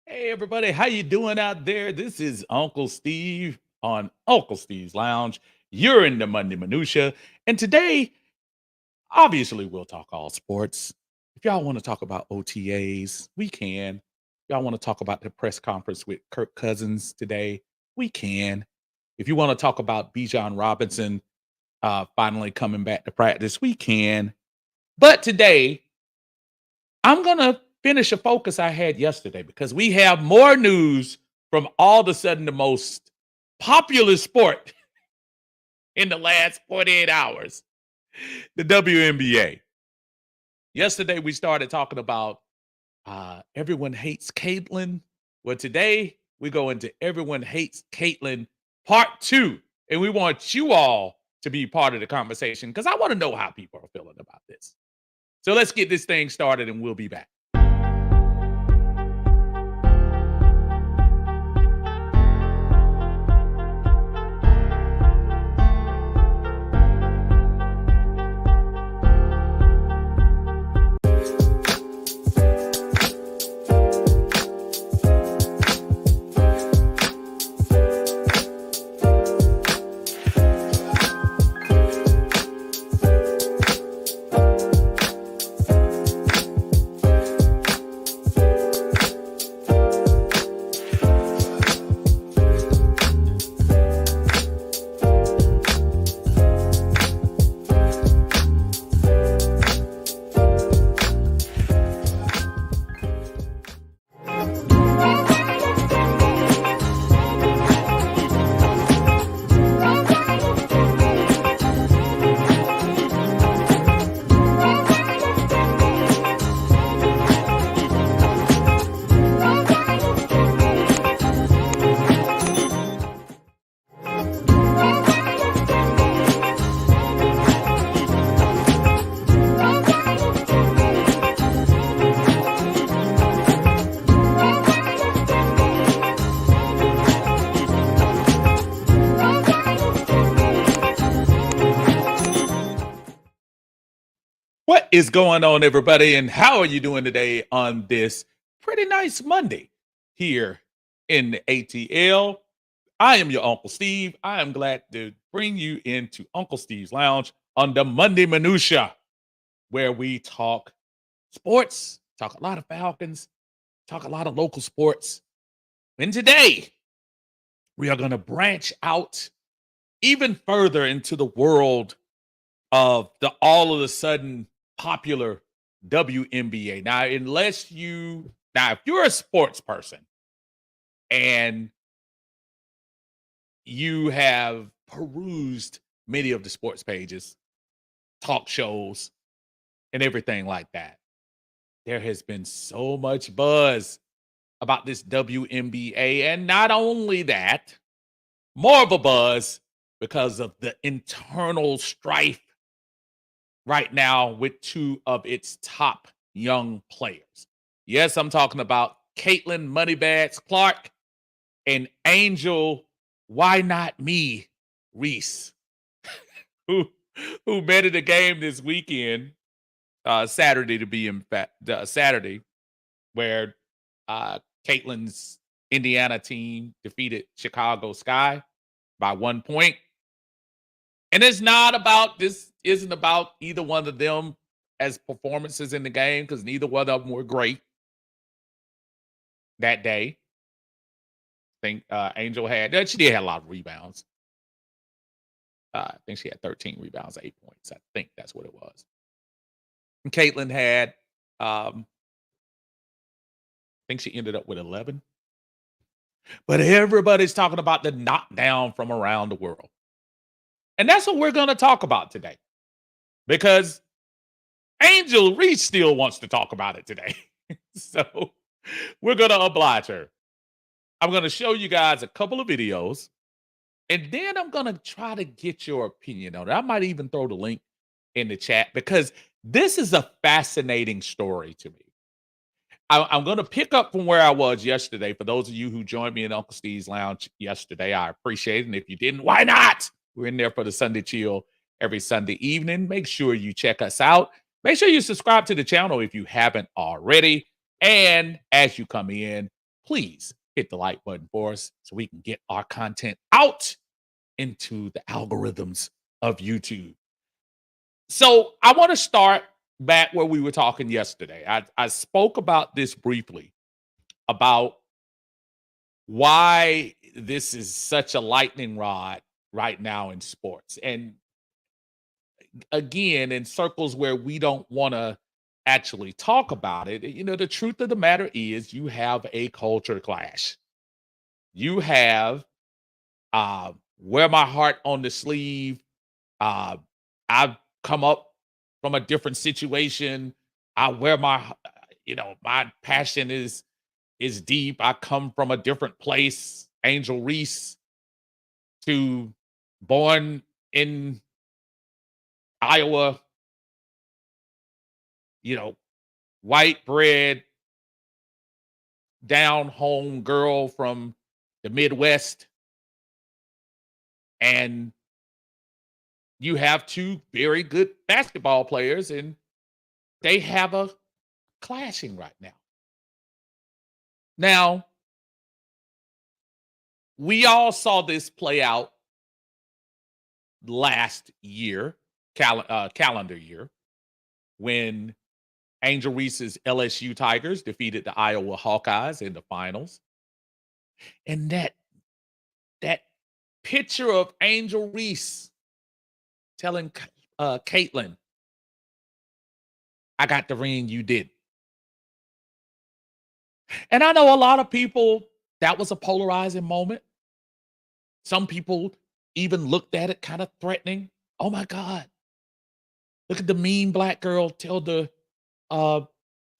Hey everybody, how you doing out there? This is Uncle Steve on Uncle Steve's Lounge. You're in the Monday Minutia, and today, obviously, we'll talk all sports. If y'all want to talk about OTAs, we can. Y'all want to talk about the press conference with Kirk Cousins today, we can. If you want to talk about Bijan Robinson finally coming back to practice, we can. But today, I'm going to finish a focus I had yesterday because we have more news from all of a sudden the most popular sport in the last 48 hours, the WNBA. Yesterday, we started talking about everyone hates Caitlyn. Well, today, we go into everyone hates Caitlyn part two. And we want you all to be part of the conversation because I want to know how people are feeling about this. So let's get this thing started and we'll be back. What is going on, everybody, and how are you doing today on this pretty nice Monday here in the ATL? I am your Uncle Steve. I am glad to bring you into Uncle Steve's Lounge on the Monday Minutia, where we talk sports, talk a lot of Falcons, talk a lot of local sports. And today, we are going to branch out even further into the world of the all of a sudden popular WNBA. Now, if you're a sports person and you have perused many of the sports pages, talk shows, and everything like that, there has been so much buzz about this WNBA. And not only that, more of a buzz because of the internal strife right now with two of its top young players. Yes, I'm talking about Caitlin Moneybags Clark and Angel Why Not Me Reese, who met at a game this weekend, Saturday to be in fact, Saturday, where Caitlin's Indiana team defeated Chicago Sky by 1 point. And this isn't about either one of them as performances in the game because neither one of them were great that day. I think Angel she did have a lot of rebounds. I think she had 13 rebounds, 8 points. I think that's what it was. And Caitlin had, I think she ended up with 11. But everybody's talking about the knockdown from around the world. And that's what we're going to talk about today. Because Angel Reese still wants to talk about it today. So we're going to oblige her. I'm going to show you guys a couple of videos. And then I'm going to try to get your opinion on it. I might even throw the link in the chat because this is a fascinating story to me. I'm going to pick up from where I was yesterday. For those of you who joined me in Uncle Steve's Lounge yesterday, I appreciate it. And if you didn't, why not? We're in there for the Sunday Chill every Sunday evening. Make sure you check us out. Make sure you subscribe to the channel if you haven't already. And as you come in, please hit the like button for us so we can get our content out into the algorithms of YouTube. So I want to start back where we were talking yesterday. I spoke about this briefly about why this is such a lightning rod right now in sports. And again, in circles where we don't want to actually talk about it, the truth of the matter is you have a culture clash. You have wear my heart on the sleeve. I've come up from a different situation. I wear my passion is deep. I come from a different place. Angel Reese, to born in Iowa, white bread, down home girl from the Midwest. And you have two very good basketball players, and they have a clashing right now. Now, we all saw this play out last year, calendar year, when Angel Reese's LSU Tigers defeated the Iowa Hawkeyes in the finals. And that picture of Angel Reese telling Caitlin, I got the ring, you didn't. And I know a lot of people, that was a polarizing moment. Some people even looked at it kind of threatening. Oh my God. Look at the mean black girl tell the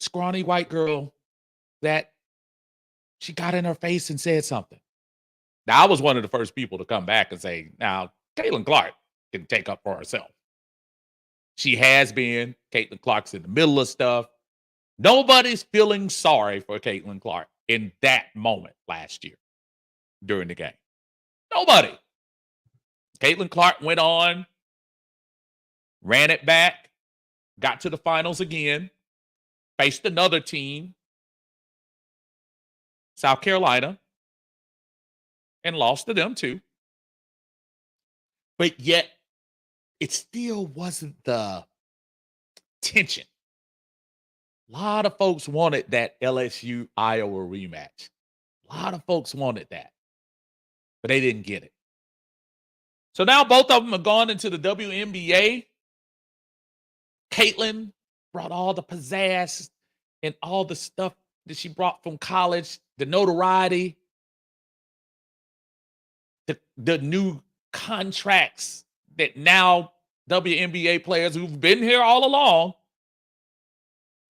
scrawny white girl that she got in her face and said something. Now, I was one of the first people to come back and say, now, Caitlin Clark can take up for herself. She has been. Caitlin Clark's in the middle of stuff. Nobody's feeling sorry for Caitlin Clark in that moment last year during the game. Nobody. Caitlin Clark went on, ran it back, got to the finals again, faced another team, South Carolina, and lost to them too. But yet, it still wasn't the tension. A lot of folks wanted that LSU Iowa rematch. A lot of folks wanted that, but they didn't get it. So now both of them have gone into the WNBA. Caitlin brought all the pizzazz and all the stuff that she brought from college, the notoriety, the new contracts that now WNBA players who've been here all along,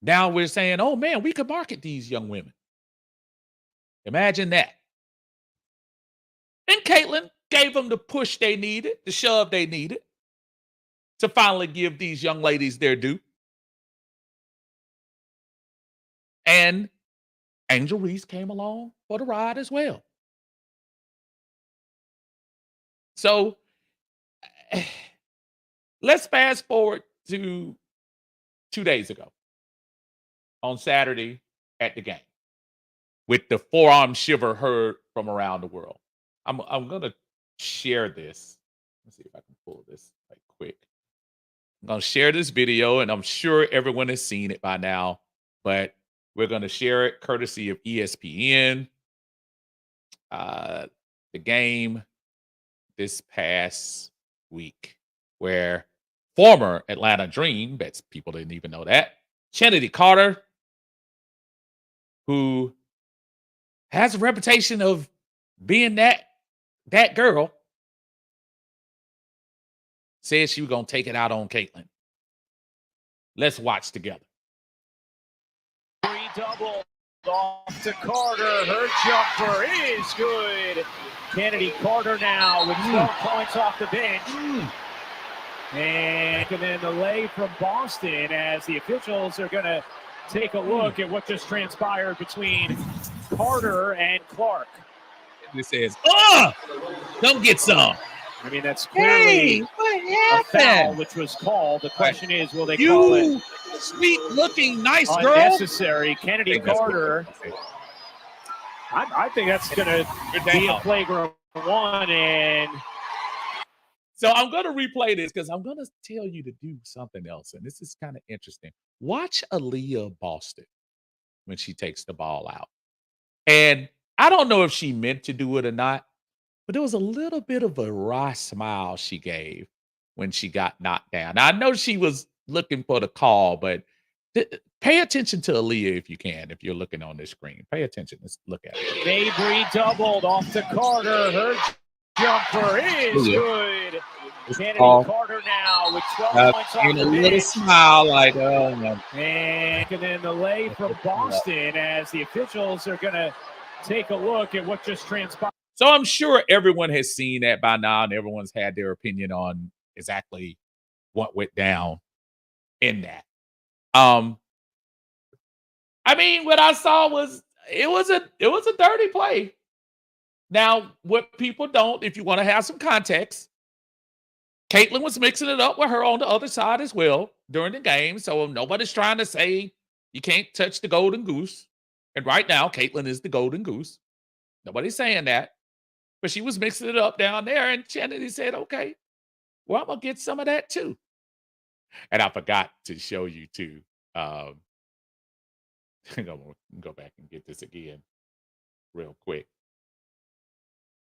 now we're saying, oh man, we could market these young women. Imagine that. And Caitlin gave them the push they needed, the shove they needed to finally give these young ladies their due. And Angel Reese came along for the ride as well. So let's fast forward to 2 days ago on Saturday at the game with the forearm shiver heard from around the world. I'm going to share this. Let's see if I can pull this right quick. I'm going to share this video, and I'm sure everyone has seen it by now, but we're going to share it courtesy of ESPN. The game this past week where former Atlanta Dream, bets people didn't even know that, Chennedy Carter, who has a reputation of being that girl, said she was going to take it out on Caitlin. Let's watch together. Double off to Carter. Her jumper is good. Chennedy Carter now with 12 points off the bench. And then the lay from Boston as the officials are going to take a look at what just transpired between Carter and Clark. It says, come get some. I mean, that's clearly a foul, which was called. The question is, will they call it sweet-looking, nice girl? Unnecessary. Chennedy Carter I think that's going to be a flagrant one. And so I'm going to replay this because I'm going to tell you to do something else. And this is kind of interesting. Watch Aaliyah Boston when she takes the ball out. And I don't know if she meant to do it or not, but there was a little bit of a wry smile she gave when she got knocked down. Now, I know she was looking for the call, but pay attention to Aaliyah if you can, if you're looking on this screen. Pay attention. Let's look at it. Mabry doubled off to Carter. Her jumper is good. Kennedy Carter now with 12 points off the little bench. smile like, oh, man. And then the lay from Boston as the officials are going to take a look at what just transpired. So I'm sure everyone has seen that by now, and everyone's had their opinion on exactly what went down in that. I mean, what I saw was it was a dirty play. Now, what people don't, if you want to have some context, Caitlin was mixing it up with her on the other side as well during the game. So nobody's trying to say you can't touch the golden goose. And right now, Caitlin is the golden goose. Nobody's saying that. But she was mixing it up down there. And Kennedy said, okay, well, I'm going to get some of that too. And I forgot to show you too. I'm going to go back and get this again real quick.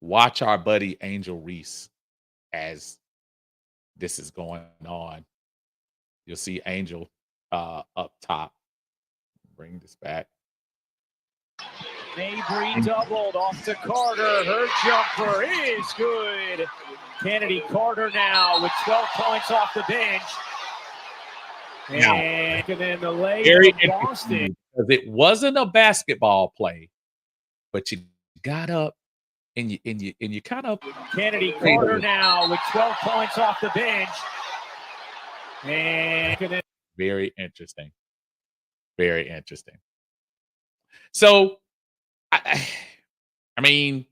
Watch our buddy Angel Reese as this is going on. You'll see Angel up top. Bring this back. Mabry doubled off to Carter. Her jumper is good. Kennedy Carter now with 12 points off the bench. And then the lay from Boston. Because it wasn't a basketball play, but you got up and you kind of Kennedy Carter now with 12 points off the bench. And very interesting. Very interesting. So I mean,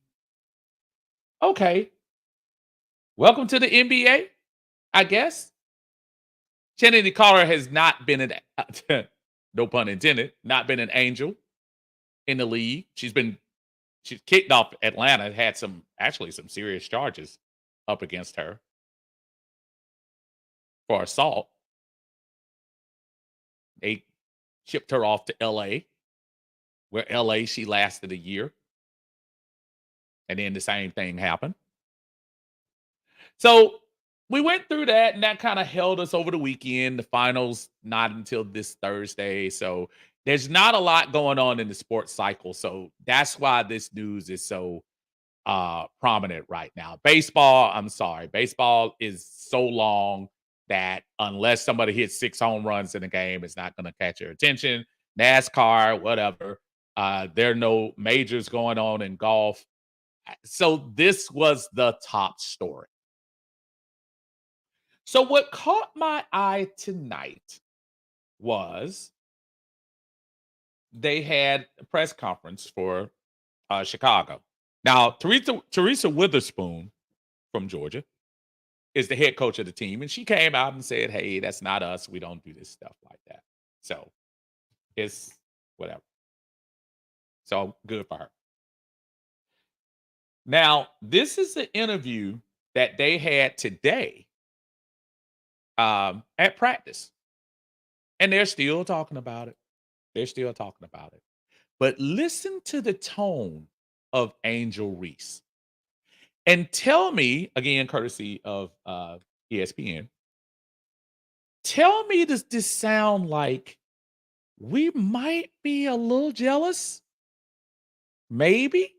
okay. Welcome to the NBA, I guess. Kennedy Carter has not been an no pun intended, not been an angel in the league. She's kicked off Atlanta, had some serious charges up against her for assault. They shipped her off to LA, where LA she lasted a year. And then the same thing happened. So we went through that, and that kind of held us over the weekend. The finals not until this Thursday. So there's not a lot going on in the sports cycle. So that's why this news is so prominent right now. Baseball, I'm sorry. Baseball is so long that unless somebody hits 6 home runs in a game, it's not going to catch your attention. NASCAR, whatever. There are no majors going on in golf. So this was the top story. So what caught my eye tonight was they had a press conference for Chicago. Now, Teresa Witherspoon from Georgia is the head coach of the team, and she came out and said, hey, that's not us. We don't do this stuff like that. So it's whatever. So good for her. Now, this is the interview that they had today at practice. And they're still talking about it. They're still talking about it. But listen to the tone of Angel Reese. And tell me, again, courtesy of ESPN, tell me, does this sound like we might be a little jealous? Maybe?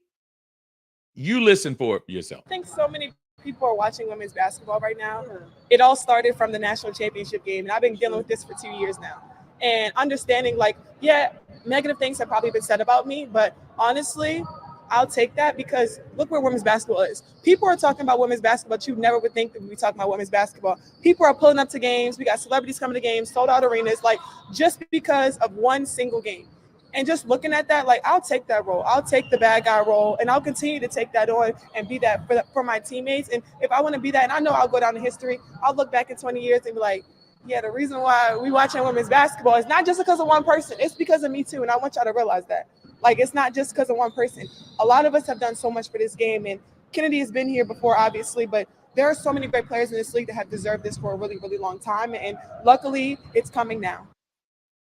You listen for it for yourself. I think so many people are watching women's basketball right now. It all started from the national championship game, and I've been dealing with this for 2 years now. And understanding, like, yeah, negative things have probably been said about me, but honestly, I'll take that because look where women's basketball is. People are talking about women's basketball, but you never would think that we'd be talking about women's basketball. People are pulling up to games. We got celebrities coming to games, sold out arenas, like just because of one single game. And just looking at that, like, I'll take that role. I'll take the bad guy role, and I'll continue to take that on and be that for my teammates. And if I want to be that, and I know I'll go down in history, I'll look back in 20 years and be like, yeah, the reason why we watching women's basketball is not just because of one person. It's because of me too, and I want y'all to realize that. Like, it's not just because of one person. A lot of us have done so much for this game, and Kennedy has been here before, obviously, but there are so many great players in this league that have deserved this for a really, really long time, and luckily, it's coming now.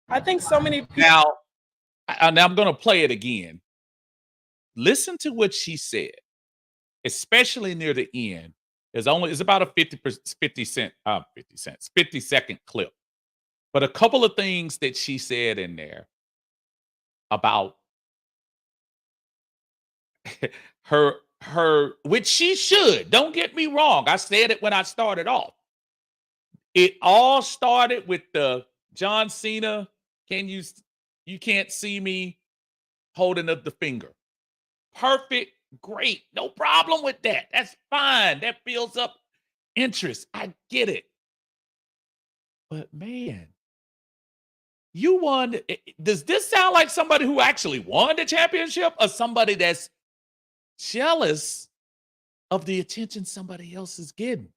I think so many people. Now I'm going to play it again. Listen to what she said, especially near the end. It's about a 50-second clip. But a couple of things that she said in there about her, which she should. Don't get me wrong. I said it when I started off. It all started with the John Cena, you can't see me holding up the finger. Perfect, great, no problem with that. That's fine. That builds up interest. I get it. But man, you won. Does this sound like somebody who actually won the championship or somebody that's jealous of the attention somebody else is getting?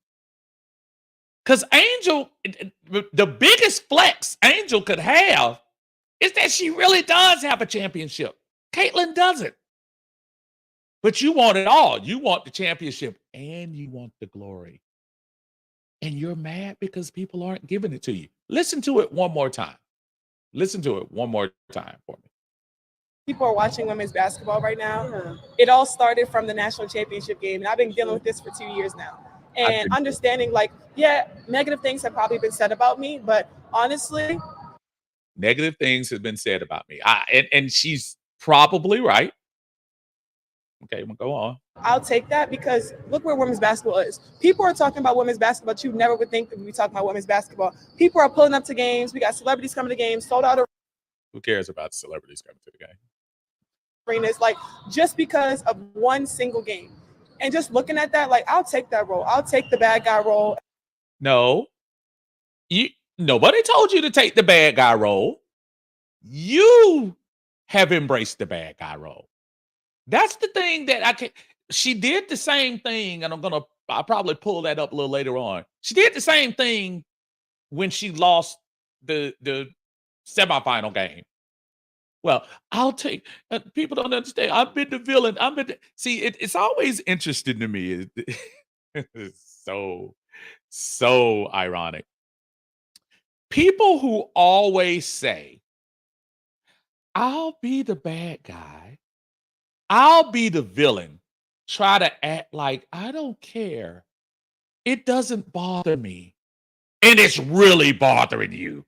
Because Angel, the biggest flex Angel could have is that she really does have a championship. Caitlyn doesn't. But you want it all. You want the championship and you want the glory. And you're mad because people aren't giving it to you. Listen to it one more time. Listen to it one more time for me. People are watching women's basketball right now. Yeah. It all started from the national championship game, and I've been dealing with this for 2 years now. And understanding, like, yeah, negative things have probably been said about me, but honestly, negative things have been said about me. And she's probably right. Okay, we'll go on. I'll take that because look where women's basketball is. People are talking about women's basketball, but you never would think that we'd be talking about women's basketball. People are pulling up to games. We got celebrities coming to games, sold out. Who cares about celebrities coming to the game? Arenas, like, just because of one single game. And just looking at that, like, I'll take that role. I'll take the bad guy role. No. Nobody told you to take the bad guy role. You have embraced the bad guy role. That's the thing that she did the same thing, and I'll probably pull that up a little later on. She did the same thing when she lost the semifinal game. Well, I'll take. People don't understand. I've been the villain. See, it's always interesting to me. It's so ironic. People who always say, "I'll be the bad guy. I'll be the villain," try to act like I don't care. It doesn't bother me. And it's really bothering you.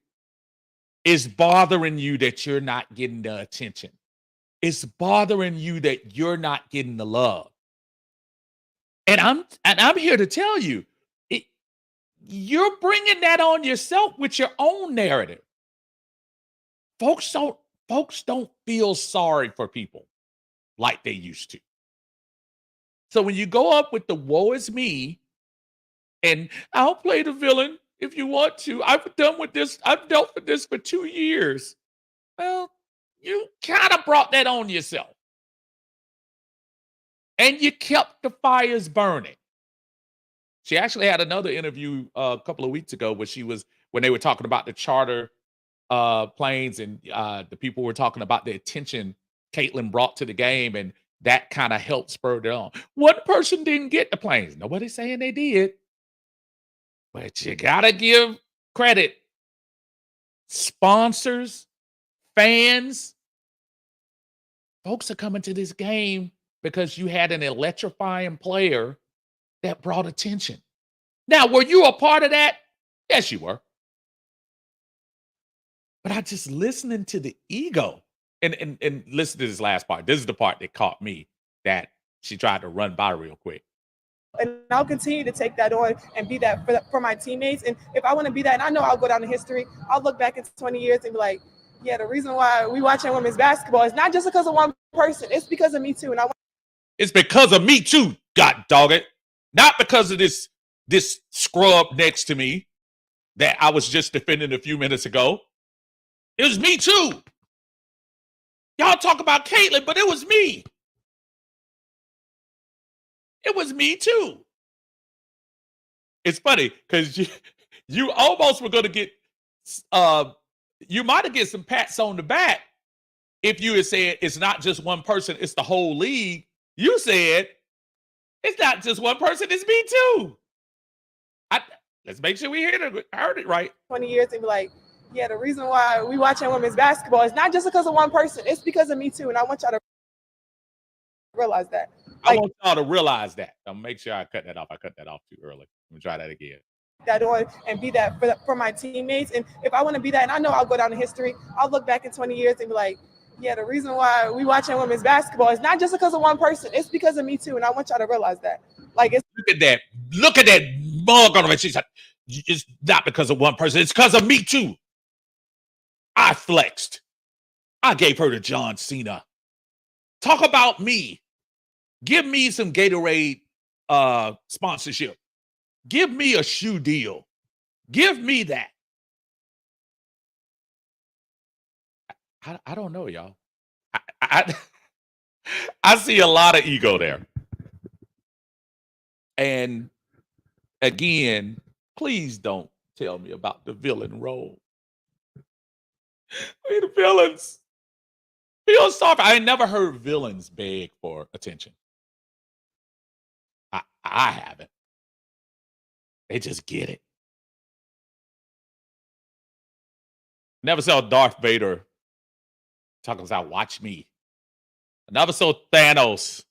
It's bothering you that you're not getting the attention. It's bothering you that you're not getting the love. And I'm here to tell you, you're bringing that on yourself with your own narrative. Folks don't feel sorry for people like they used to. So when you go up with the woe is me, and I'll play the villain if you want to. I've dealt with this for 2 years. Well, you kind of brought that on yourself. And you kept the fires burning. She actually had another interview a couple of weeks ago when they were talking about the charter planes, and the people were talking about the attention Caitlyn brought to the game, and that kind of helped spur it on. One person didn't get the planes. Nobody's saying they did. But you gotta give credit. Sponsors, fans, folks are coming to this game because you had an electrifying player that brought attention. Now, were you a part of that? Yes, you were. But I just listening to the ego and listen to this last part. This is the part that caught me, that she tried to run by real quick. And I'll continue to take that on and be that for my teammates. And if I want to be that, and I know I'll go down in history, I'll look back in 20 years and be like, yeah, the reason why we watching women's basketball is not just because of one person. It's because of me too. And it's because of me too, God dog it. Not because of this scrub next to me that I was just defending a few minutes ago. It was me too. Y'all talk about Caitlyn, but it was me. It was me too. It's funny because you almost were going to get, you might have get some pats on the back if you had said it's not just one person, it's the whole league, you said it's not just one person, it's me too. Let's make sure we heard it right. 20 years and be like, yeah, the reason why we watching women's basketball is not just because of one person, it's because of me too. And I want y'all to realize that. I want y'all to realize that. I'll make sure I cut that off. I cut that off too early. Let me try that again. That on and be that for my teammates. And if I want to be that, and I know I'll go down in history, I'll look back in 20 years and be like, yeah, the reason why we watching women's basketball is not just because of one person, it's because of me too. And I want y'all to realize that. Like, look at that mug on her. She said, it's not because of one person, it's because of me too. I flexed. I gave her to John Cena. Talk about me. Give me some Gatorade sponsorship. Give me a shoe deal. Give me that. I don't know, y'all. I see a lot of ego there. And again, please don't tell me about the villain role. We the villains. Feel sorry. I ain't never heard villains beg for attention. I haven't. They just get it. Never saw Darth Vader talking about watch me. I never saw Thanos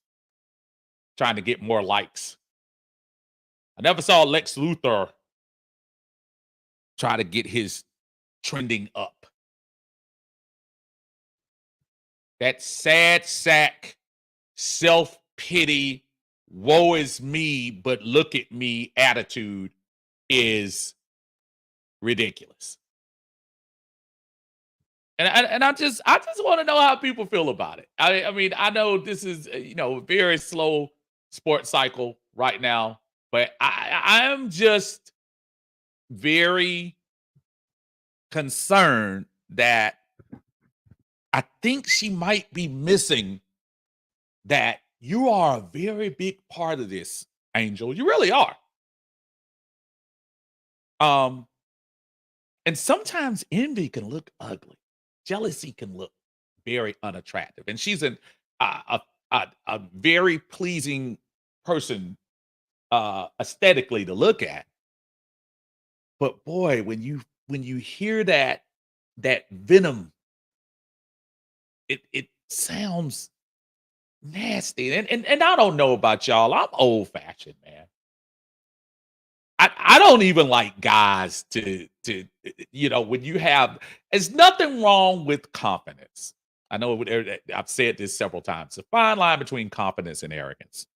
trying to get more likes. I never saw Lex Luthor try to get his trending up. That sad sack, self-pity, woe is me, but look at me attitude is ridiculous. And I just want to know how people feel about it. I mean, I know this is a very slow sports cycle right now, but I am just very concerned that I think she might be missing that you are a very big part of this, Angel. You really are. And sometimes envy can look ugly. Jealousy can look very unattractive. And she's a very pleasing person aesthetically to look at. But boy, when you hear that venom, it sounds nasty. And I don't know about y'all. I'm old fashioned, man. I don't even like guys to when you have, there's nothing wrong with confidence. I know I've said this several times. A fine line between confidence and arrogance.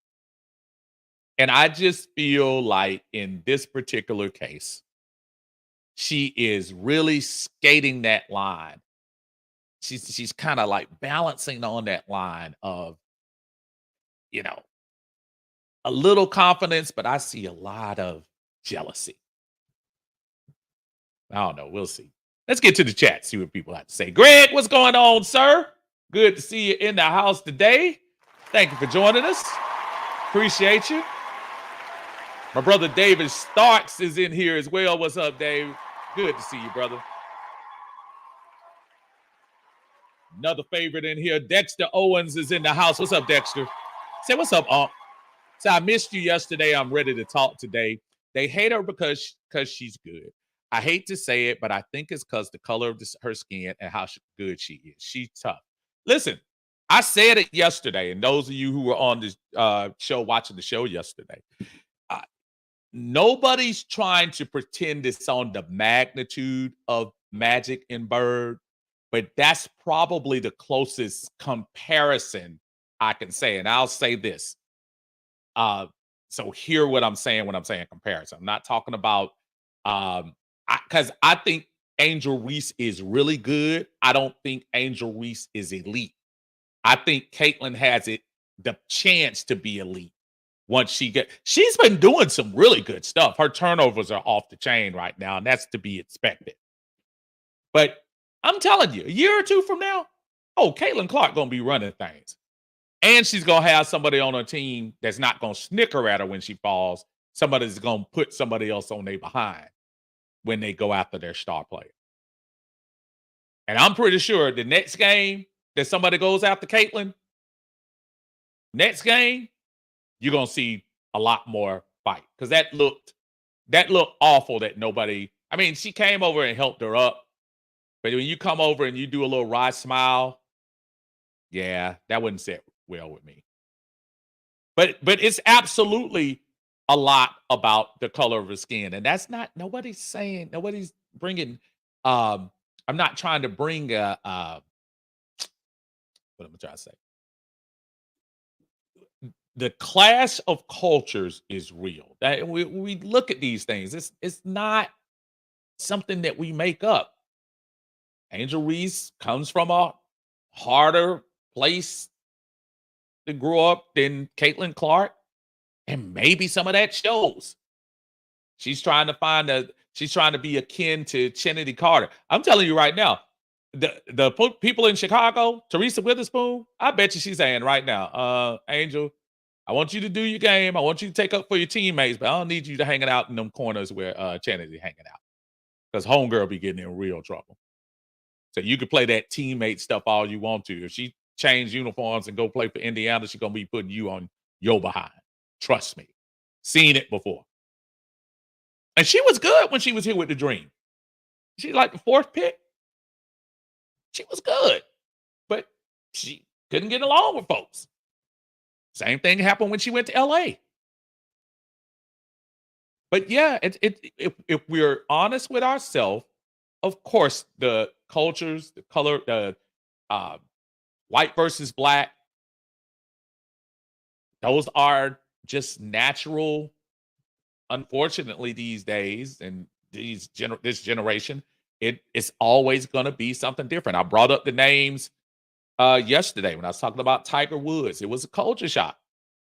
And I just feel like in this particular case, she is really skating that line. She's kind of like balancing on that line of, a little confidence, but I see a lot of jealousy. I don't know. We'll see. Let's get to the chat, see what people have to say. Greg, what's going on, sir? Good to see you in the house today. Thank you for joining us. Appreciate you. My brother David Starks is in here as well. What's up, Dave? Good to see you, brother. Another favorite in here. Dexter Owens is in the house. What's up, Dexter? Say, what's up, Unc? So I missed you yesterday. I'm ready to talk today. They hate her because she's good. I hate to say it, but I think it's because the color of her skin and how good she is. She's tough. Listen, I said it yesterday, and those of you who were on the show, watching the show yesterday, nobody's trying to pretend it's on the magnitude of Magic and Bird, but that's probably the closest comparison I can say. And I'll say this. So hear what I'm saying when I'm saying comparison. I'm not talking about because I think Angel Reese is really good. I don't think Angel Reese is elite. I think Caitlin has the chance to be elite once she's been doing some really good stuff. Her turnovers are off the chain right now, and that's to be expected. But I'm telling you, a year or two from now, Caitlin Clark gonna be running things. And she's going to have somebody on her team that's not going to snicker at her when she falls. Somebody's going to put somebody else on their behind when they go after their star player. And I'm pretty sure the next game, that somebody goes after Caitlin, next game, you're gonna see a lot more fight. Because that looked awful that nobody, I mean, she came over and helped her up. But when you come over and you do a little wry smile, yeah, that wouldn't sit well with me. But it's absolutely a lot about the color of her skin. And that's not, nobody's bringing, I'm not trying to bring what am I trying to say? The clash of cultures is real. That we look at these things. It's not something that we make up. Angel Reese comes from a harder place to grow up than Caitlin Clark, and maybe some of that shows. She's trying to be akin to Kennedy Carter. I'm telling you right now, the people in Chicago, Teresa Witherspoon, I bet you she's saying right now, Angel, I want you to do your game. I want you to take up for your teammates, but I don't need you to hanging out in them corners where Kennedy hanging out, because homegirl be getting in real trouble. So you could play that teammate stuff all you want to. If she change uniforms and go play for Indiana, she's gonna be putting you on your behind. Trust me. Seen it before. And she was good when she was here with the Dream. She's like the 4th pick. She was good. But she couldn't get along with folks. Same thing happened when she went to LA. But yeah, if we're honest with ourselves, of course, the cultures, the color, the white versus black, those are just natural. Unfortunately, these days and this generation, it's always going to be something different. I brought up the names yesterday when I was talking about Tiger Woods. It was a culture shock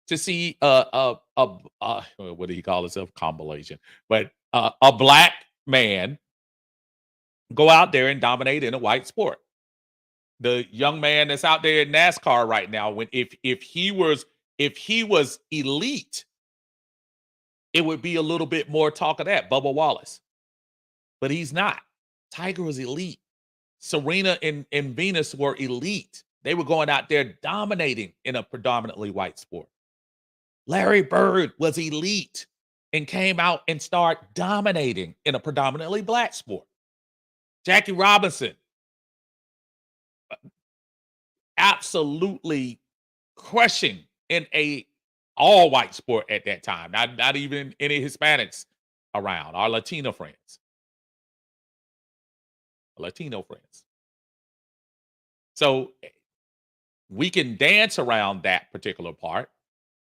to see what do you call himself? Combination, but a black man go out there and dominate in a white sport. The young man that's out there in NASCAR right now, if he was elite, it would be a little bit more talk of that, Bubba Wallace. But he's not. Tiger was elite. Serena and Venus were elite. They were going out there dominating in a predominantly white sport. Larry Bird was elite and came out and started dominating in a predominantly black sport. Jackie Robinson, absolutely crushing in a all-white sport at that time. Not even any Hispanics around. Our Latino friends. So we can dance around that particular part,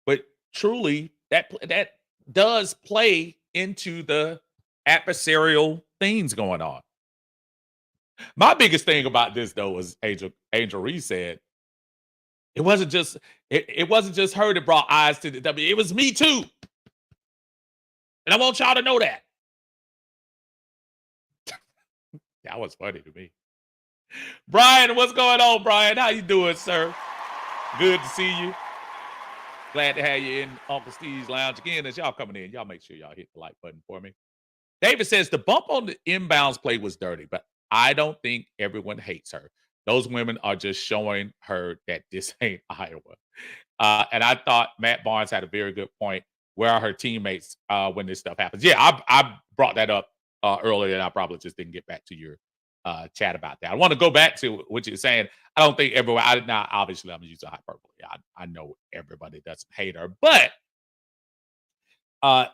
but truly that does play into the adversarial things going on. My biggest thing about this though was Angel Reese said it wasn't just her that brought eyes to the W. It was me too, and I want y'all to know that. That was funny to me. Brian, what's going on, Brian? How you doing, sir? Good to see you. Glad to have you in Uncle Steve's Lounge again. As y'all coming in, y'all make sure y'all hit the like button for me. David says the bump on the inbounds play was dirty, but I don't think everyone hates her. Those women are just showing her that this ain't Iowa. And I thought Matt Barnes had a very good point. Where are her teammates when this stuff happens? Yeah, I brought that up earlier, and I probably just didn't get back to your chat about that. I want to go back to what you're saying. I don't think everyone, now obviously I'm using hyperbole. I know everybody doesn't hate her, but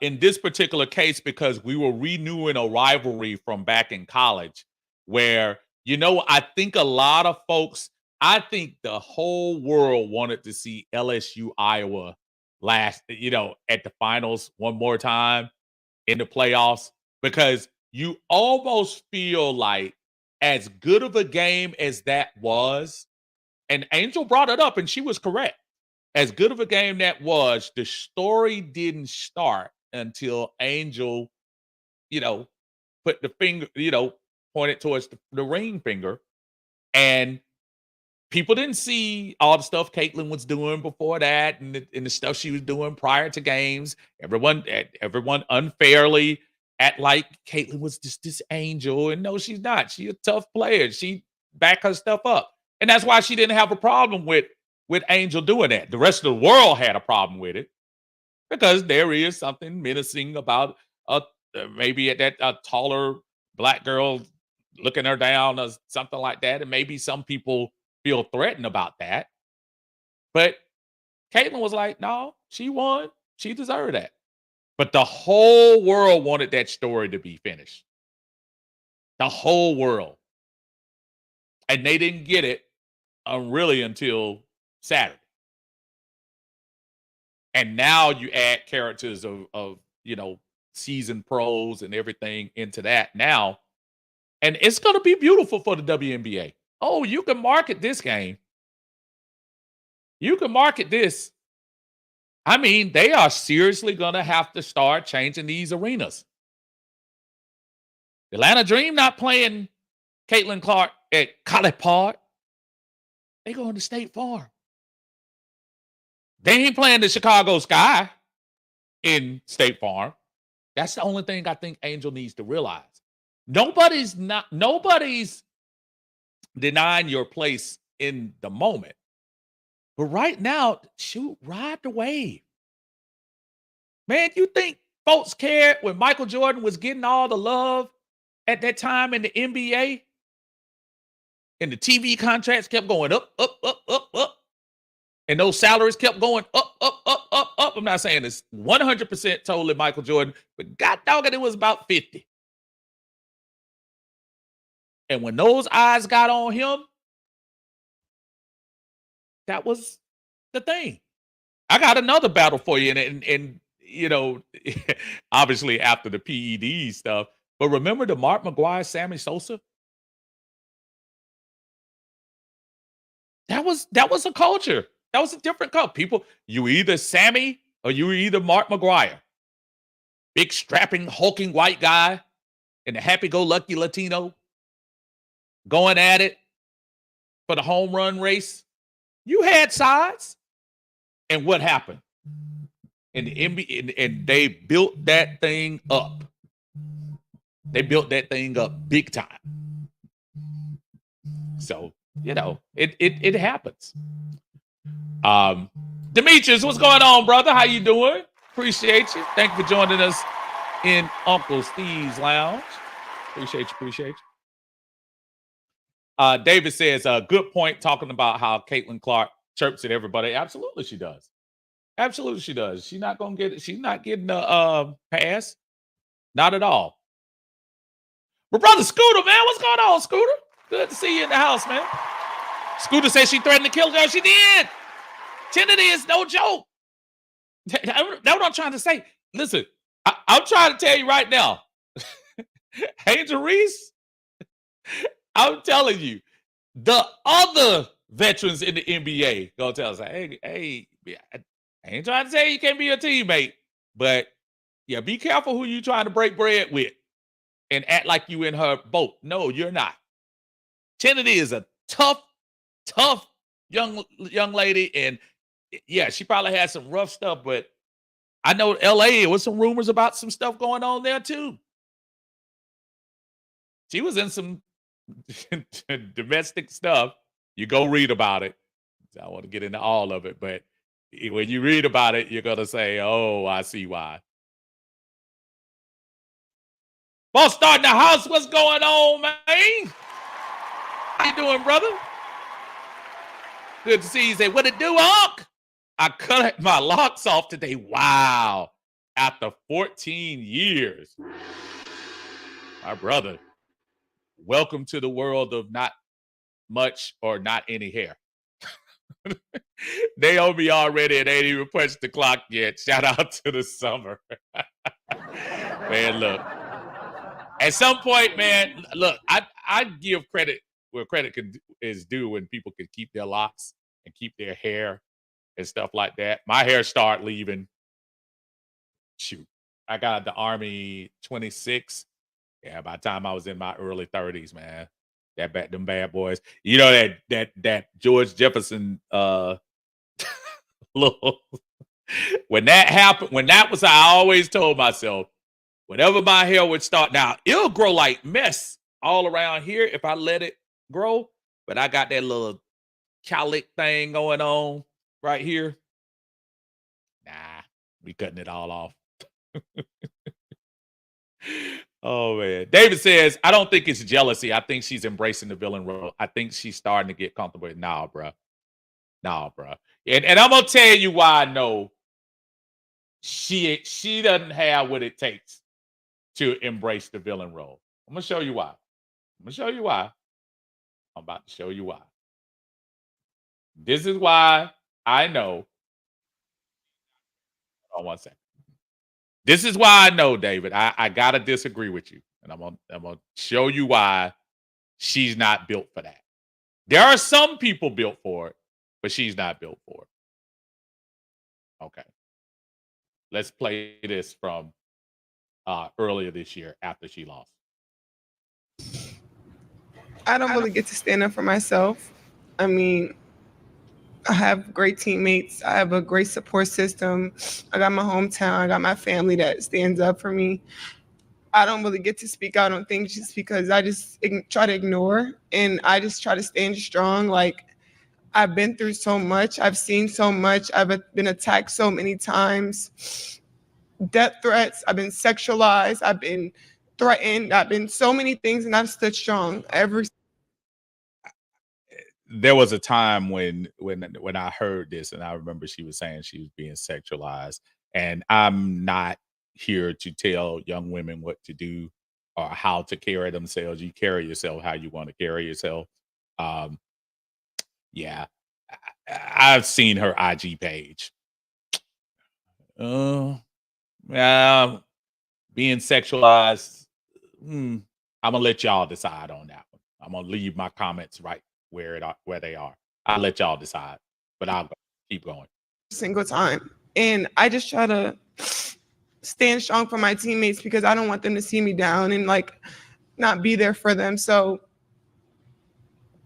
in this particular case, because we were renewing a rivalry from back in college where, I think a lot of folks, I think the whole world wanted to see LSU Iowa last, at the finals one more time in the playoffs, because you almost feel like as good of a game as that was, and Angel brought it up and she was correct. As good of a game that was, the story didn't start until Angel, put the finger, pointed towards the ring finger. And people didn't see all the stuff Caitlin was doing before that and the stuff she was doing prior to games. Everyone unfairly act like Caitlin was just this angel. And no, she's not. She's a tough player. She backed her stuff up. And that's why she didn't have a problem with Angel doing that. The rest of the world had a problem with it because there is something menacing about maybe at that taller black girl looking her down or something like that. And maybe some people feel threatened about that. But Caitlyn was like, no, she won. She deserved that. But the whole world wanted that story to be finished. The whole world. And they didn't get it really until Saturday. And now you add characters of seasoned pros and everything into that now. And it's going to be beautiful for the WNBA. Oh, you can market this game. You can market this. I mean, they are seriously going to have to start changing these arenas. Atlanta Dream not playing Caitlin Clark at College Park. They going to State Farm. They ain't playing the Chicago Sky in State Farm. That's the only thing I think Angel needs to realize. Nobody's denying your place in the moment. But right now, shoot, ride the wave. Man, you think folks cared when Michael Jordan was getting all the love at that time in the NBA? And the TV contracts kept going up, up, up, up, up. And those salaries kept going up, up, up, up, up. I'm not saying it's 100% totally Michael Jordan, but God dog it was about 50. And when those eyes got on him, that was the thing. I got another battle for you. And obviously after the PED stuff, but remember the Mark McGuire, Sammy Sosa? That was a culture. That was a different culture. People, you either Sammy or you either Mark McGuire. Big strapping, hulking white guy and the happy-go-lucky Latino going at it for the home run race. You had sides. And what happened? In the NBA, and they built that thing up. They built that thing up big time. So, it happens. Demetrius, what's going on, brother? How you doing? Appreciate you. Thank you for joining us in Uncle Steve's Lounge. Appreciate you. David says, good point talking about how Caitlin Clark chirps at everybody. Absolutely she does. Absolutely she does. She's not going to get it. She's not getting a pass. Not at all. But brother Scooter, man, what's going on, Scooter? Good to see you in the house, man. Scooter says she threatened to kill girl. She did. Trinity is no joke. That's what I'm trying to say. Listen, I'm trying to tell you right now. Angel Reese, I'm telling you, the other veterans in the NBA gonna tell us, hey, I ain't trying to say you can't be a teammate, but yeah, be careful who you trying to break bread with and act like you in her boat. No, you're not. Trinity is a tough young lady, and yeah, she probably had some rough stuff, but I know LA, there was some rumors about some stuff going on there too. She was in some domestic stuff. You go read about it. I want to get into all of it, but when you read about it, you're going to say, oh, I see why. Boss starting the house. What's going on, man? How you doing, brother? Good to see you. Say, what it do, Unc? I cut my locks off today. Wow. After 14 years. My brother, welcome to the world of not much or not any hair. They owe me already and ain't even punched the clock yet. Shout out to the summer. Man, look. At some point, man, look, I give credit where credit is due when people can keep their locks and keep their hair and stuff like that. My hair started leaving. Shoot. I got the Army 26. Yeah, by the time I was in my early 30s, man. Them bad boys. You know that George Jefferson little when that happened, when that was, I always told myself, whenever my hair would start, now it'll grow like mess all around here if I let it grow, but I got that little calic thing going on right here. Nah, we cutting it all off. Oh man. David says, I don't think it's jealousy. I think she's embracing the villain role. I think she's starting to get comfortable. Nah, bro. Nah, bro. And I'm gonna tell you why I know she doesn't have what it takes to embrace the villain role. I'm gonna show you why. I'm gonna show you why. I'm about to show you why. This is why I know. Hold on one second. This is why I know, David. I gotta disagree with you, and I'm gonna show you why she's not built for that. There are some people built for it, but she's not built for it. Okay, let's play this from earlier this year after she lost. I don't really get to stand up for myself. I mean, I have great teammates. I have a great support system. I got my hometown. I got my family that stands up for me. I don't really get to speak out on things just because I just try to ignore, and I just try to stand strong. Like, I've been through so much. I've seen so much. I've been attacked so many times. Death threats. I've been sexualized. I've been threatened. I've been so many things, and I've stood strong every. There was a time when I heard this, and I remember she was saying she was being sexualized, and I'm not here to tell young women what to do or how to carry themselves. You carry yourself how you want to carry yourself. Yeah, I've seen her IG page. Being sexualized. I'm gonna let y'all decide on that one. I'm gonna leave my comments right where they are. I'll let y'all decide, but I'll keep going. Single time. And I just try to stand strong for my teammates because I don't want them to see me down and like not be there for them. So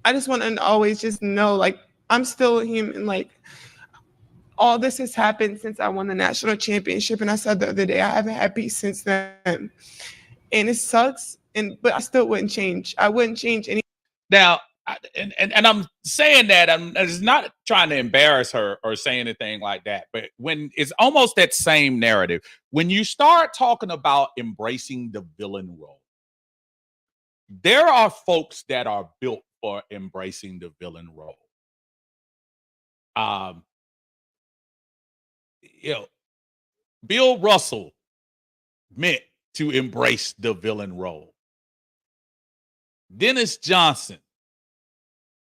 I just want them to always just know, like, I'm still a human. Like, all this has happened since I won the national championship. And I said the other day, I haven't had peace since then. And it sucks. But I still wouldn't change. I wouldn't change any. Now, and I'm saying that I'm just not trying to embarrass her or say anything like that, but when it's almost that same narrative, when you start talking about embracing the villain role, there are folks that are built for embracing the villain role. Bill Russell meant to embrace the villain role. Dennis Johnson,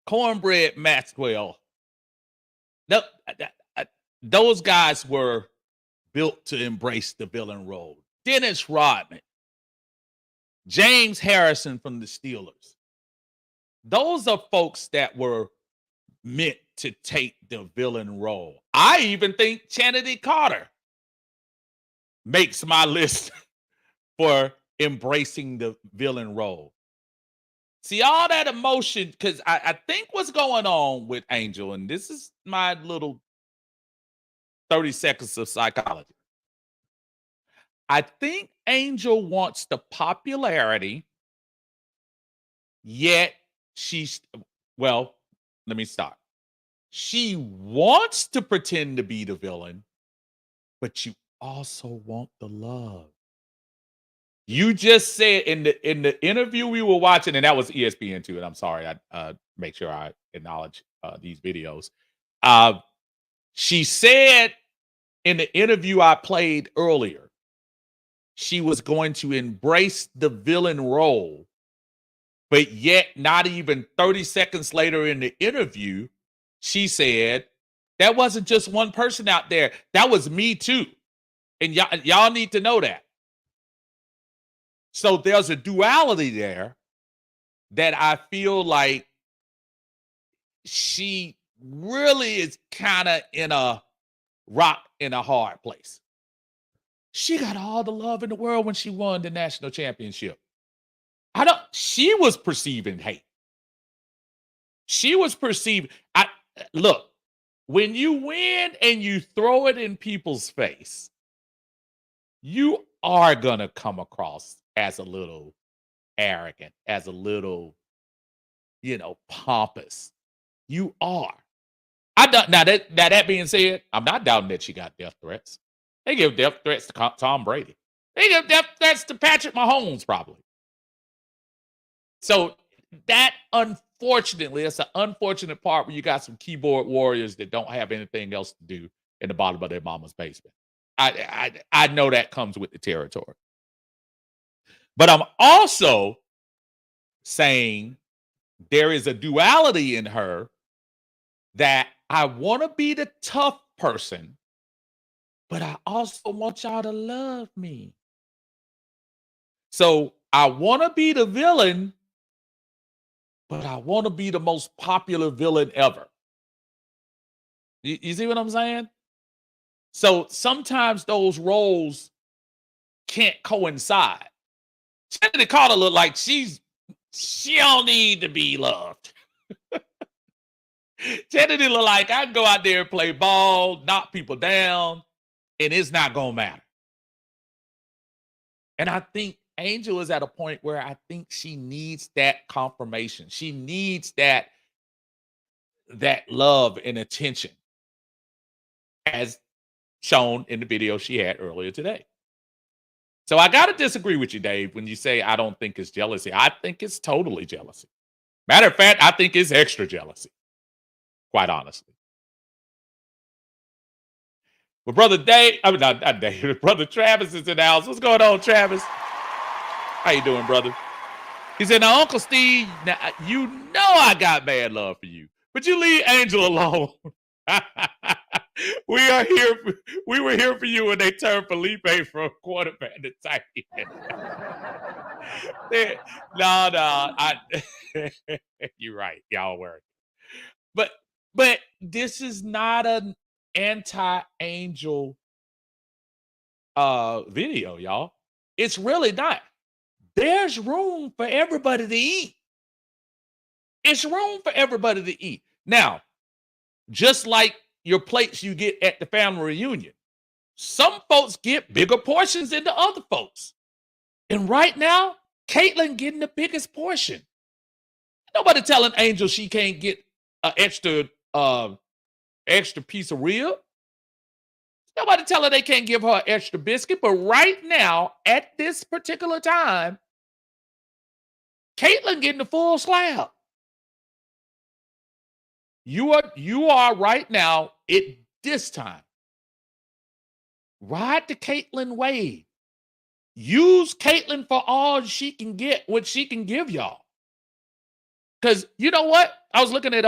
Cornbread Maxwell, those guys were built to embrace the villain role. Dennis Rodman, James Harrison from the Steelers. Those are folks that were meant to take the villain role. I even think Chanity Carter makes my list for embracing the villain role. See, all that emotion, because I think what's going on with Angel, and this is my little 30 seconds of psychology. I think Angel wants the popularity, yet let me start. She wants to pretend to be the villain, but you also want the love. You just said in the interview we were watching, and that was ESPN too. And I'm sorry, I make sure I acknowledge these videos. She said in the interview I played earlier, she was going to embrace the villain role, but yet not even 30 seconds later in the interview, she said, that wasn't just one person out there. That was me too. And y'all need to know that. So there's a duality there that I feel like she really is kind of in a rock in a hard place. She got all the love in the world when she won the national championship. She was perceiving hate. She was perceived. Look, when you win and you throw it in people's face, you are going to come across as a little arrogant, as a little, pompous. You are. That being said, I'm not doubting that she got death threats. They give death threats to Tom Brady. They give death threats to Patrick Mahomes, probably. So that, unfortunately, that's an unfortunate part where you got some keyboard warriors that don't have anything else to do in the bottom of their mama's basement. I know that comes with the territory. But I'm also saying there is a duality in her that I want to be the tough person, but I also want y'all to love me. So I want to be the villain, but I want to be the most popular villain ever. You see what I'm saying? So sometimes those roles can't coincide. Kennedy Carter look like she don't need to be loved. Kennedy look like I can go out there and play ball, knock people down, and it's not gonna matter. And I think Angel is at a point where I think she needs that confirmation. She needs that love and attention, as shown in the video she had earlier today. So I got to disagree with you, Dave, when you say I don't think it's jealousy. I think it's totally jealousy. Matter of fact, I think it's extra jealousy, quite honestly. But brother Dave, I mean, not Dave, brother Travis is in the house. What's going on, Travis? How you doing, brother? He said, now, Uncle Steve, now, you know I got mad love for you, but you leave Angel alone. We were here for you when they turned Felipe from quarterback to tight end. No, you're right. Y'all were. But this is not an anti-Angel video, y'all. It's really not. There's room for everybody to eat. It's room for everybody to eat. Now, just like your plates you get at the family reunion, some folks get bigger portions than the other folks. And right now, Caitlyn getting the biggest portion. Nobody telling Angel she can't get an extra piece of rib. Nobody telling her they can't give her an extra biscuit. But right now, at this particular time, Caitlyn getting the full slab. You are right now at this time. Ride the Caitlyn wave. Use Caitlyn for all she can get, what she can give y'all. Because you know what? I was looking at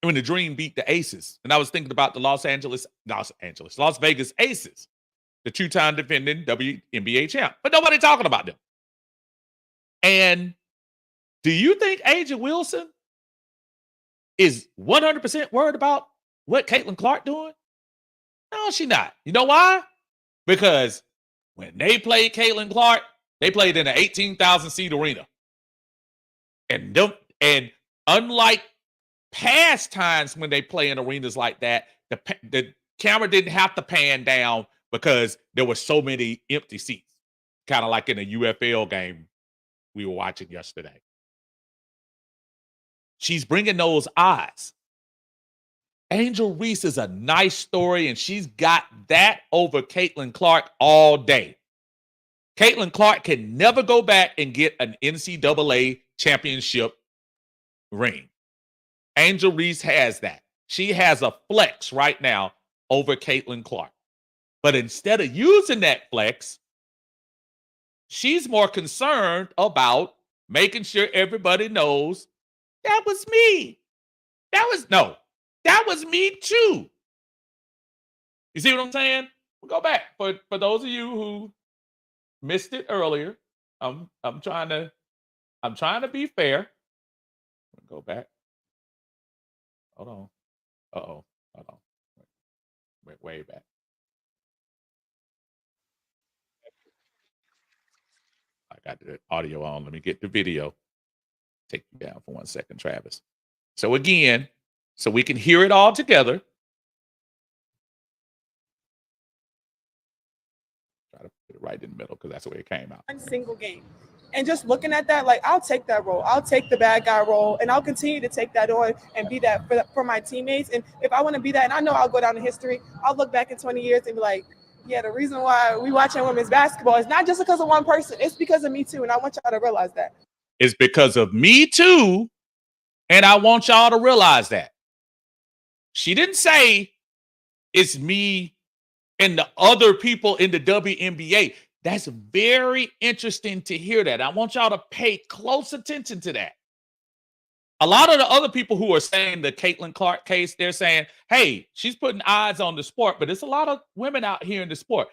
when the Dream beat the Aces, and I was thinking about the Las Vegas Aces, the two-time defending WNBA champ. But nobody talking about them. And do you think Angel Wilson is 100% worried about what Caitlyn Clark doing? No, she not. You know why? Because when they played Caitlyn Clark, they played in an 18,000 seat arena. And unlike past times when they play in arenas like that, the camera didn't have to pan down because there were so many empty seats. Kind of like in a UFL game we were watching yesterday. She's bringing those eyes. Angel Reese is a nice story, and she's got that over Caitlyn Clark all day. Caitlyn Clark can never go back and get an NCAA championship ring. Angel Reese has that. She has a flex right now over Caitlyn Clark. But instead of using that flex, she's more concerned about making sure everybody knows that was me. That was me too. You see what I'm saying? We'll go back. For those of you who missed it earlier, I'm trying to be fair. Go back. Hold on. Hold on. Wait, way back. I got the audio on. Let me get the video. Take you down for 1 second, Travis. So again, so we can hear it all together. Try to put it right in the middle because that's the way it came out. One single game. And just looking at that, like, I'll take that role. I'll take the bad guy role, and I'll continue to take that on and be that for my teammates. And if I want to be that, and I know I'll go down in history, I'll look back in 20 years and be like, yeah, the reason why we watching women's basketball is not just because of one person. It's because of me too, and I want y'all to realize that. It's because of me too, and I want y'all to realize that. She didn't say it's me and the other people in the WNBA. That's very interesting to hear that. I want y'all to pay close attention to that. A lot of the other people who are saying the Caitlin Clark case, they're saying, hey, she's putting eyes on the sport, but there's a lot of women out here in the sport.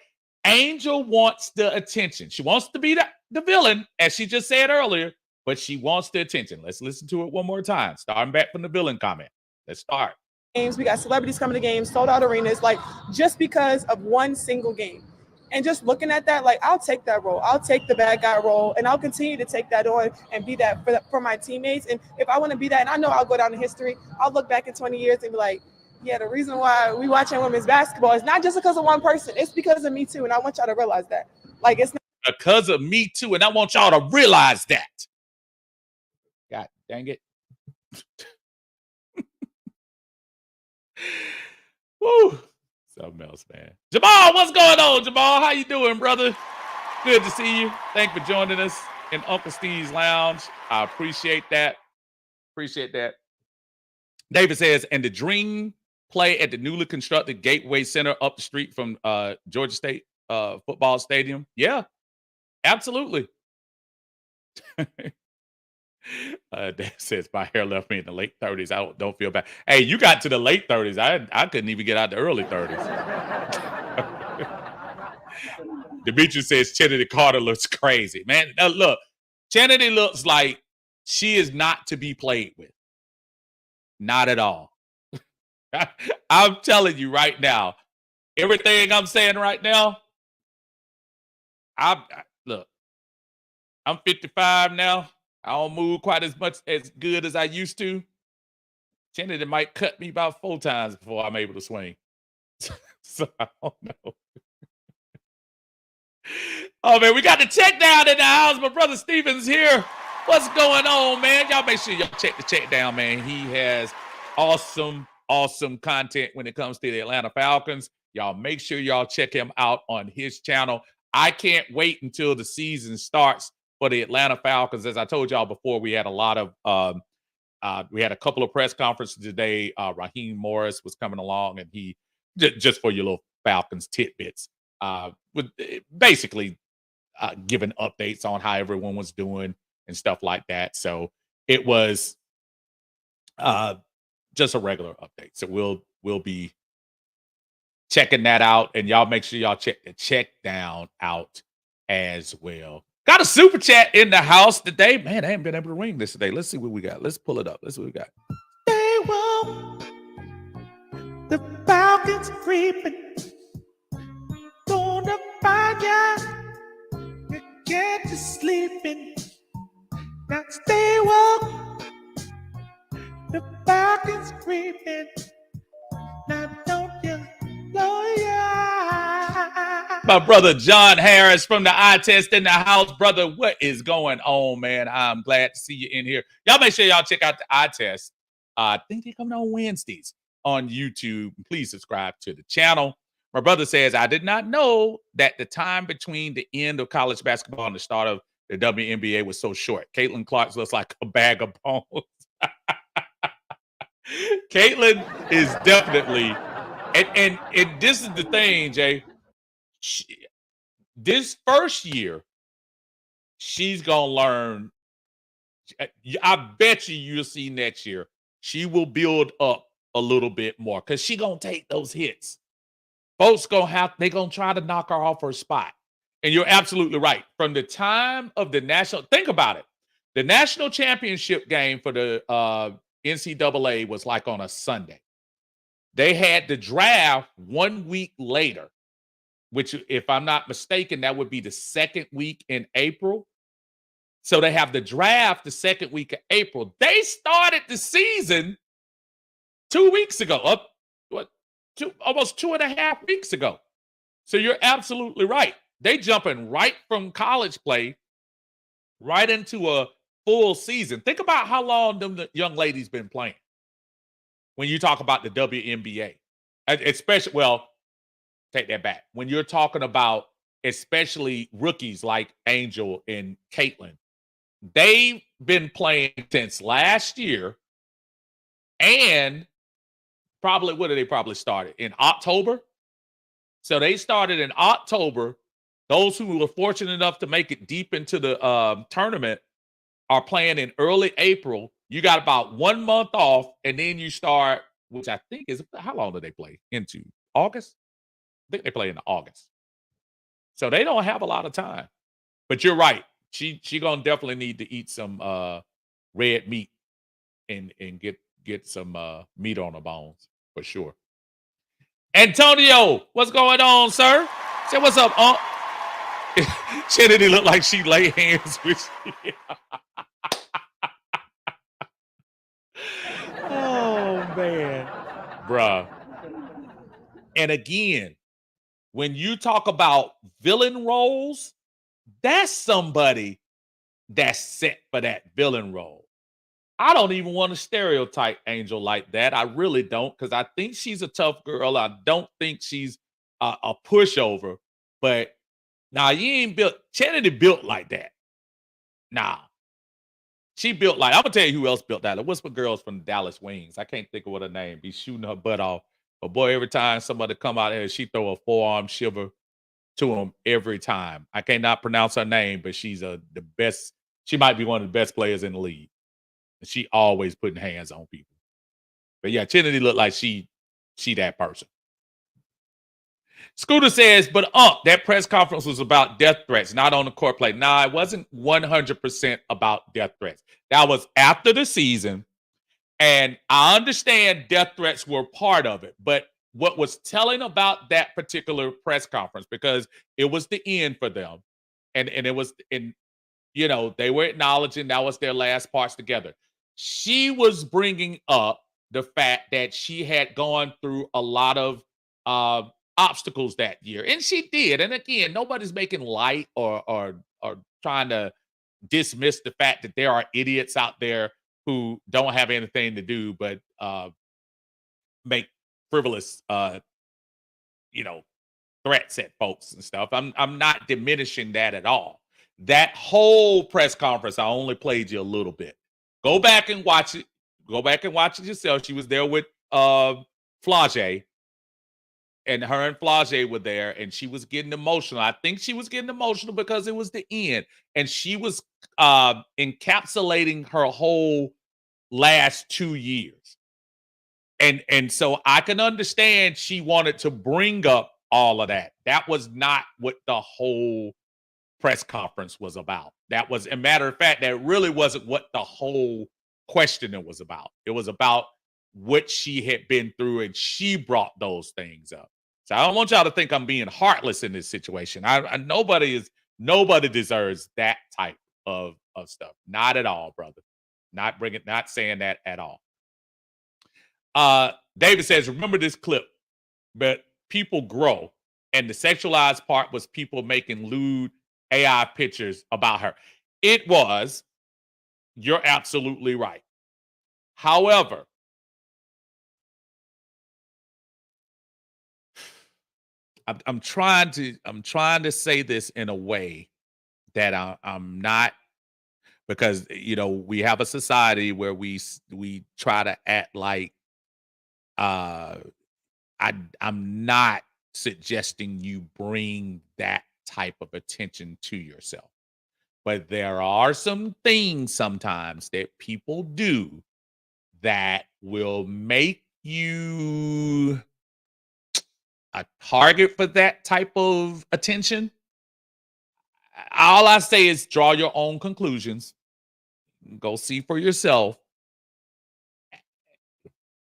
Angel wants the attention. She wants to be the villain, as she just said earlier, but she wants the attention. Let's listen to it one more time, starting back from the villain comment. Let's start. Games, we got celebrities coming to games, sold out arenas, like, just because of one single game. And just looking at that, like, I'll take that role. I'll take the bad guy role, and I'll continue to take that on and be that for my teammates. And if I want to be that, and I know I'll go down in history, I'll look back in 20 years and be like, yeah, the reason why we watching women's basketball is not just because of one person. It's because of me too, and I want y'all to realize that. Like, it's not because of me too, and I want y'all to realize that. God dang it. Woo. Something else, man. Jamal, what's going on, Jamal? How you doing, brother? Good to see you. Thanks for joining us in Uncle Steve's Lounge. I appreciate that. Appreciate that. David says, and the Dream play at the newly constructed Gateway Center up the street from Georgia State football stadium. Yeah, absolutely. Dave says my hair left me in the late 30s. I don't feel bad. Hey, you got to the late 30s. I couldn't even get out the early 30s. Demetrius says Kennedy Carter looks crazy. Man, look, Kennedy looks like she is not to be played with. Not at all. I'm telling you right now, everything I'm saying right now, look, I'm 55 now. I don't move quite as good as I used to. Kennedy might cut me about 4 times before I'm able to swing. So I don't know. Oh, man, we got the check down in the house. My brother Steven's here. What's going on, man? Y'all make sure y'all check the check down, man. He has awesome content when it comes to the Atlanta Falcons. Y'all make sure y'all check him out on his channel. I can't wait until the season starts for the Atlanta Falcons. As I told y'all before, we had a lot of we had a couple of press conferences today. Raheem Morris was coming along, and he just for your little Falcons tidbits, with basically giving updates on how everyone was doing and stuff like that. So it was just a regular update. So we'll be checking that out, and y'all make sure y'all check the check down out as well. Got a super chat in the house today. Man, I haven't been able to ring this today. Let's see what we got. Let's pull it up. Let's see what we got. They won't. The Falcons creeping. Gonna find ya. You get to sleeping. Now stay woke. The Falcons creeping. Now don't you know ya? My brother John Harris from the Eye Test in the house. Brother, what is going on, man? I'm glad to see you in here. Y'all make sure y'all check out the Eye Test. I think they're coming on Wednesdays on YouTube. Please subscribe to the channel. My brother says, I did not know that the time between the end of college basketball and the start of the WNBA was so short. Caitlin Clark looks like a bag of bones. Caitlin is definitely, and this is the thing, Jay. This first year, she's gonna learn. I bet you'll see next year she will build up a little bit more because she gonna take those hits. Folks they're gonna try to knock her off her spot. And you're absolutely right. From the time of the think about it. The national championship game for the NCAA was like on a Sunday. They had the draft 1 week later, which, if I'm not mistaken, that would be the second week in April. So they have the draft the second week of April. They started the season 2 weeks ago, almost 2.5 weeks ago. So you're absolutely right. They jumping right from college play right into a full season. Think about how long the young ladies been playing. When you talk about the WNBA, especially, well, take that back. When you're talking about especially rookies like Angel and Caitlin, they've been playing since last year, and probably what did they probably started in October? So they started in October. Those who were fortunate enough to make it deep into the tournament are playing in early April. You got about 1 month off, and then you start, which I think is, how long do they play? Into August? I think they play in August. So they don't have a lot of time. But you're right. She gonna definitely need to eat some red meat and get some meat on her bones for sure. Antonio, what's going on, sir? Say what's up, Unc. Trinity looked like she lay hands with you. Oh man, bruh. And again, when you talk about villain roles, that's somebody that's set for that villain role. I don't even want to stereotype Angel like that. I really don't, because I think she's a tough girl. I don't think she's a pushover. But now you ain't built. Trinity built like that. Nah, she built like, I'm gonna tell you who else built that. What's the girls from the Dallas Wings? I can't think of what her name. Be shooting her butt off. But boy, every time somebody come out here, she throw a forearm shiver to him every time. I cannot pronounce her name, but she's the best. She might be one of the best players in the league. And she always putting hands on people. But yeah, Trinity looked like she that person. Scooter says, but that press conference was about death threats, not on the court play. Nah, it wasn't 100% about death threats. That was after the season. And I understand death threats were part of it. But what was telling about that particular press conference, because it was the end for them. And it was, they were acknowledging that was their last parts together. She was bringing up the fact that she had gone through a lot of obstacles that year, and she did. And again, nobody's making light or trying to dismiss the fact that there are idiots out there who don't have anything to do but make frivolous, threats at folks and stuff. I'm not diminishing that at all. That whole press conference, I only played you a little bit. Go back and watch it. Go back and watch it yourself. She was there with Flage, and her and Flage were there, and she was getting emotional. I think she was getting emotional because it was the end, and she was encapsulating her whole last 2 years. And so I can understand she wanted to bring up all of that. That was not what the whole press conference was about. That was, a matter of fact, that really wasn't what the whole questioning was about. It was about what she had been through, and she brought those things up. So I don't want y'all to think I'm being heartless in this situation. Nobody deserves that type of stuff. Not at all, brother. Not saying that at all. David says, remember this clip, but people grow. And the sexualized part was people making lewd AI pictures about her. It was. You're absolutely right. However, I'm trying to say this in a way that I'm not, because we have a society where we try to act like I'm not suggesting you bring that type of attention to yourself. But there are some things sometimes that people do that will make you a target for that type of attention. All I say is draw your own conclusions. Go see for yourself.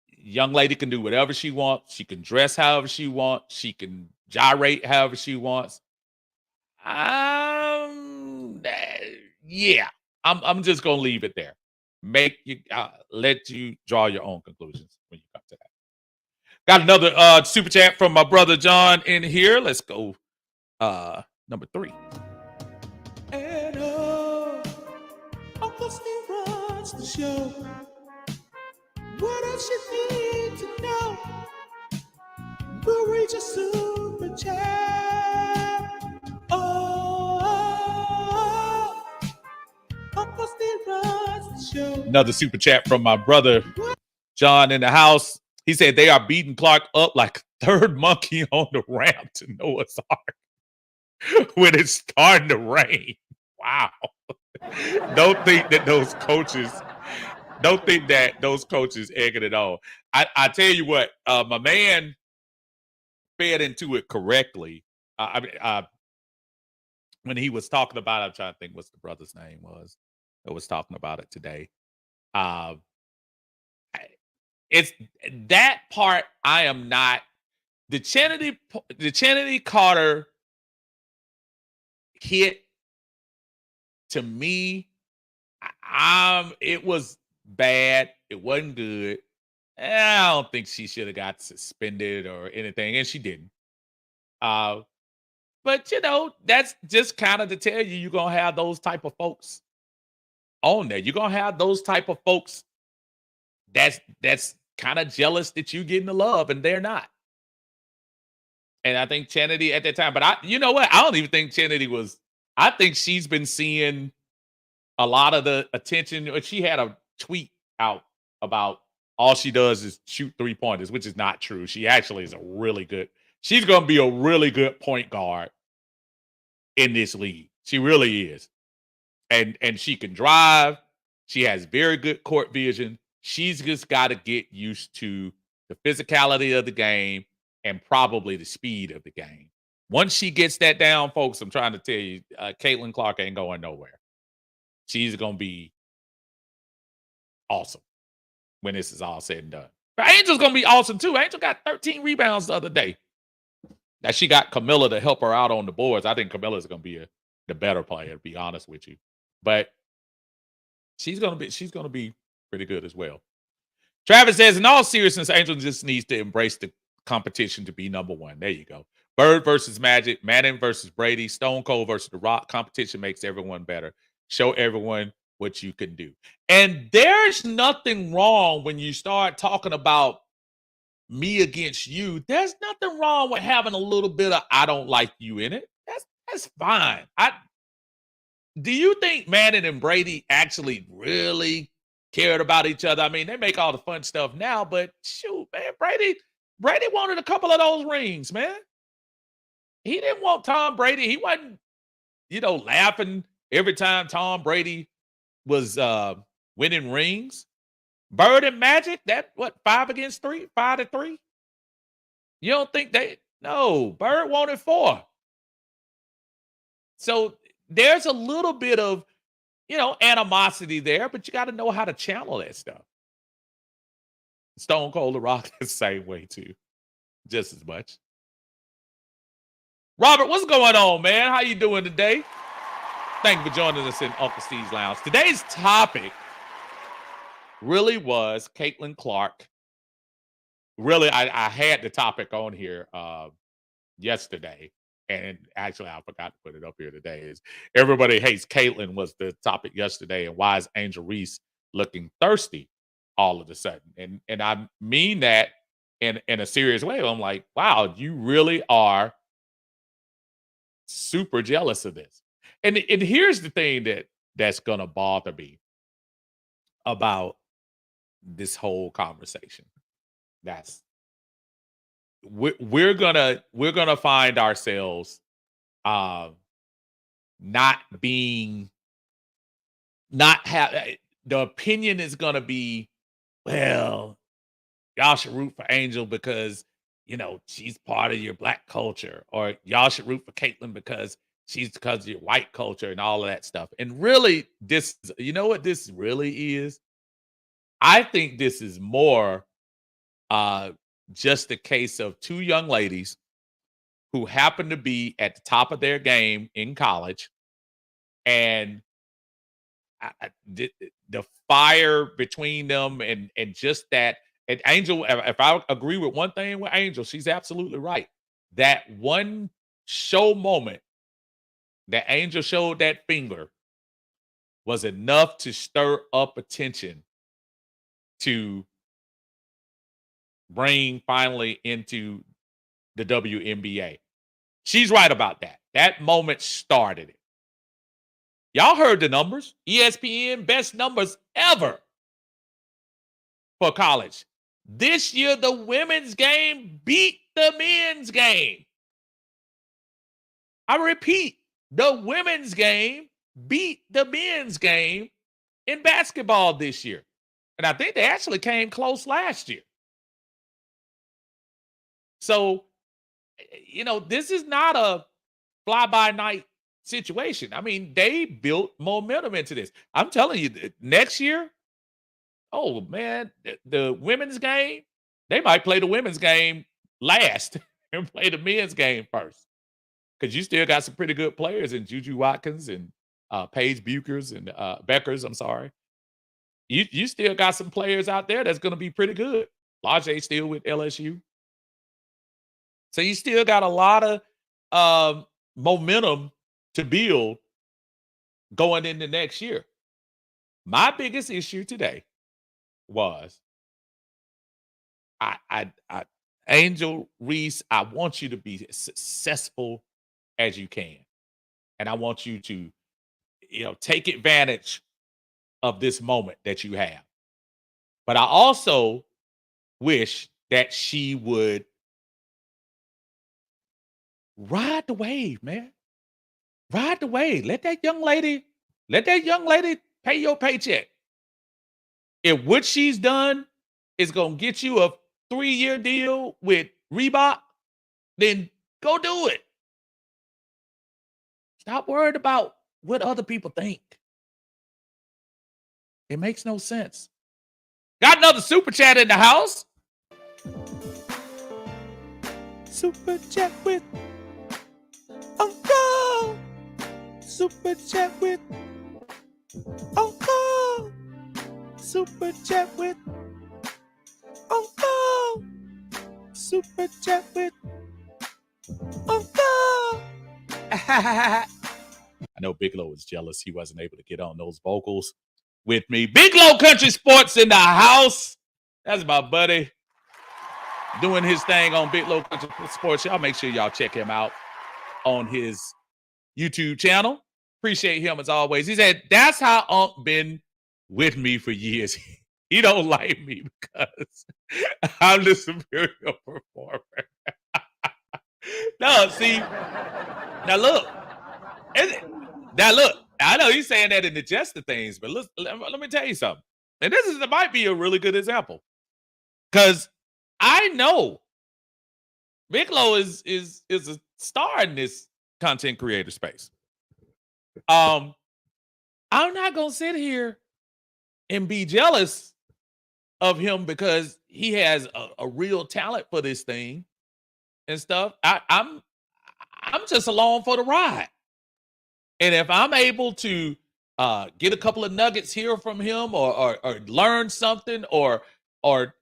Young lady can do whatever she wants. She can dress however she wants. She can gyrate however she wants. Yeah, I'm just gonna leave it there. Let you draw your own conclusions when you come to that. Got another super chat from my brother John in here. Let's go Number 3. And Uncle Steve runs the show. What else you need to know? We'll reach a super chat. Oh, Uncle Steve runs the show. Another super chat from my brother John in the house. He said they are beating Clark up like third monkey on the ramp to Noah's Ark when it's starting to rain. Wow. Don't think that those coaches egging it on. I tell you what, my man fed into it correctly. When he was talking about it, I'm trying to think what the brother's name was that was talking about it today. It's that part I am not. The Chennedy Carter hit to me, it was bad. It wasn't good. I don't think she should have got suspended or anything, and she didn't. But that's just kind of to tell you, you're gonna have those type of folks on there. You're gonna have those type of folks that's kind of jealous that you getting the love and they're not. And I think Chennedy at that time, but you know what? I don't even think Chennedy was. I think she's been seeing a lot of the attention. She had a tweet out about all she does is shoot 3-pointers, which is not true. She actually is she's going to be a really good point guard in this league. She really is. And she can drive. She has very good court vision. She's just got to get used to the physicality of the game and probably the speed of the game. Once she gets that down, folks, I'm trying to tell you, Caitlin Clark ain't going nowhere. She's going to be awesome when this is all said and done. But Angel's going to be awesome, too. Angel got 13 rebounds the other day. Now, she got Camilla to help her out on the boards. I think Camilla's going to be the better player, to be honest with you. But she's going to be pretty good as well. Travis says, in all seriousness, Angel just needs to embrace the competition to be number one. There you go. Bird versus Magic, Madden versus Brady, Stone Cold versus The Rock. Competition makes everyone better. Show everyone what you can do. And there's nothing wrong when you start talking about me against you. There's nothing wrong with having a little bit of I don't like you in it. That's fine. Do you think Madden and Brady actually really cared about each other? I mean, they make all the fun stuff now, but shoot, man, Brady wanted a couple of those rings, man. He didn't want Tom Brady. He wasn't, laughing every time Tom Brady was winning rings. Bird and Magic, 5-3? You don't think no, Bird wanted 4. So there's a little bit of, animosity there, but you got to know how to channel that stuff. Stone Cold The Rock the same way too, just as much. Robert, what's going on, man? How you doing today? Thank you for joining us in Uncle Steve's Lounge. Today's topic really was Caitlin Clark. Really, I had the topic on here yesterday, and actually I forgot to put it up here today. Is everybody hates Caitlin was the topic yesterday, and why is Angel Reese looking thirsty all of a sudden? And I mean that in a serious way. I'm like, wow, you really are super jealous of this. And here's the thing that's gonna bother me about this whole conversation. We're gonna find ourselves the opinion is gonna be, well, y'all should root for Angel because she's part of your Black culture, or y'all should root for Caitlin because of your white culture and all of that stuff. And really, you know what this really is? I think this is more just a case of two young ladies who happen to be at the top of their game in college, and the fire between them and just that. And Angel, if I agree with one thing with Angel, she's absolutely right. That one show moment that Angel showed that finger was enough to stir up attention to bring finally into the WNBA. She's right about that. That moment started it. Y'all heard the numbers. ESPN best numbers ever for college. This year, the women's game beat the men's game. I repeat, the women's game beat the men's game in basketball this year. And I think they actually came close last year. So, this is not a fly-by-night situation. I mean, they built momentum into this. I'm telling you, next year, oh, man, the women's game, they might play the women's game last and play the men's game first. Because you still got some pretty good players in Juju Watkins and Paige Buchers and Beckers, I'm sorry. You still got some players out there that's going to be pretty good. Lajay still with LSU. So you still got a lot of momentum to build going into next year. My biggest issue today was Angel Reese, I want you to be as successful as you can. And I want you to, take advantage of this moment that you have. But I also wish that she would ride the wave, man. Ride the wave. Let that young lady pay your paycheck. If what she's done is going to get you a 3-year deal with Reebok, then go do it. Stop worried about what other people think. It makes no sense. Got another super chat in the house. Super chat with Uncle. Super chat with Uncle. Super chat with Uncle. Super chat with Uncle. I know Big Low is jealous he wasn't able to get on those vocals with me. Big Low Country Sports in the house. That's my buddy doing his thing on Big Low Country Sports. Y'all make sure y'all check him out on his YouTube channel. Appreciate him as always. He said, that's how Unc been with me for years. He don't like me because I'm the superior performer. No, see, now look, I know he's saying that in the jest of things, but let me tell you something. And this might be a really good example. Because I know Big Low is a star in this content creator space. I'm not gonna sit here and be jealous of him because he has a real talent for this thing and stuff. I'm just along for the ride. And if I'm able to get a couple of nuggets here from him or learn something, or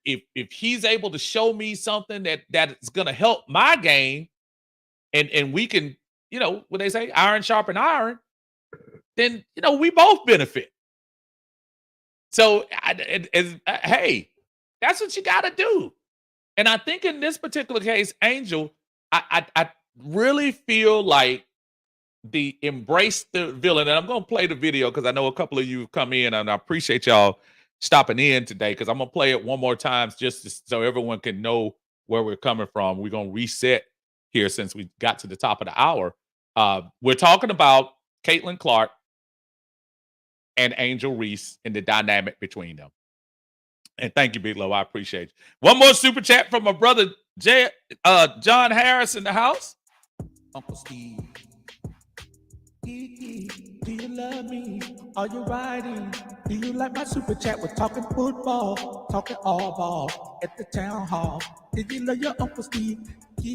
if he's able to show me something that is going to help my game, and we can, what they say, iron sharpen iron, then, we both benefit. So, hey, that's what you got to do. And I think in this particular case, Angel, I really feel like the embrace the villain. And I'm going to play the video because I know a couple of you have come in, and I appreciate y'all stopping in today because I'm going to play it one more time just so everyone can know where we're coming from. We're going to reset here since we got to the top of the hour. We're talking about Caitlin Clark and Angel Reese and the dynamic between them. And thank you, Big Low. I appreciate you. One more super chat from my brother, John Harris in the house. Uncle Steve. Do you love me? Are you riding? Do you like my super chat? We're talking football, talking all ball at the town hall. Did you love your Uncle Steve? Do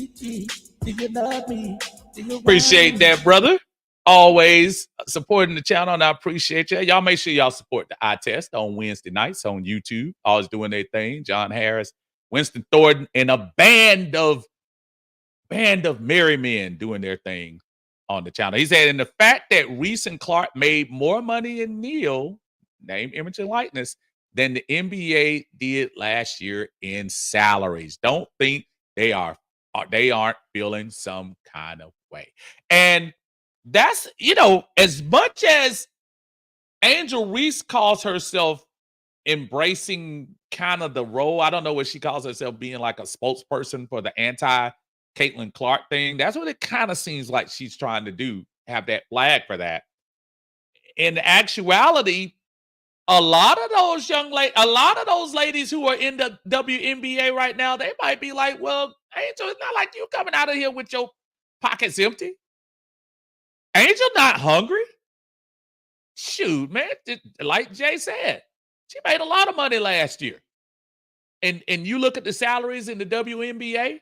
you love me? Do you appreciate that, brother? Always supporting the channel, and I appreciate you. Y'all make sure y'all support the eye test on Wednesday nights on YouTube. Always doing their thing. John Harris, Winston Thornton, and a band of merry men doing their thing on the channel. He said, "And the fact that Reese and Clark made more money in Neil, name, image, and likeness, than the NBA did last year in salaries. Don't think they aren't feeling some kind of way." And that's, as much as Angel Reese calls herself embracing kind of the role. I don't know what she calls herself, being like a spokesperson for the anti Caitlin Clark thing. That's what it kind of seems like she's trying to do, have that flag for that. In actuality, a lot of those ladies who are in the WNBA right now, they might be like, well, Angel, it's not like you coming out of here with your pockets empty. Angel not hungry. Shoot, man. Like Jay said, she made a lot of money last year. And you look at the salaries in the WNBA,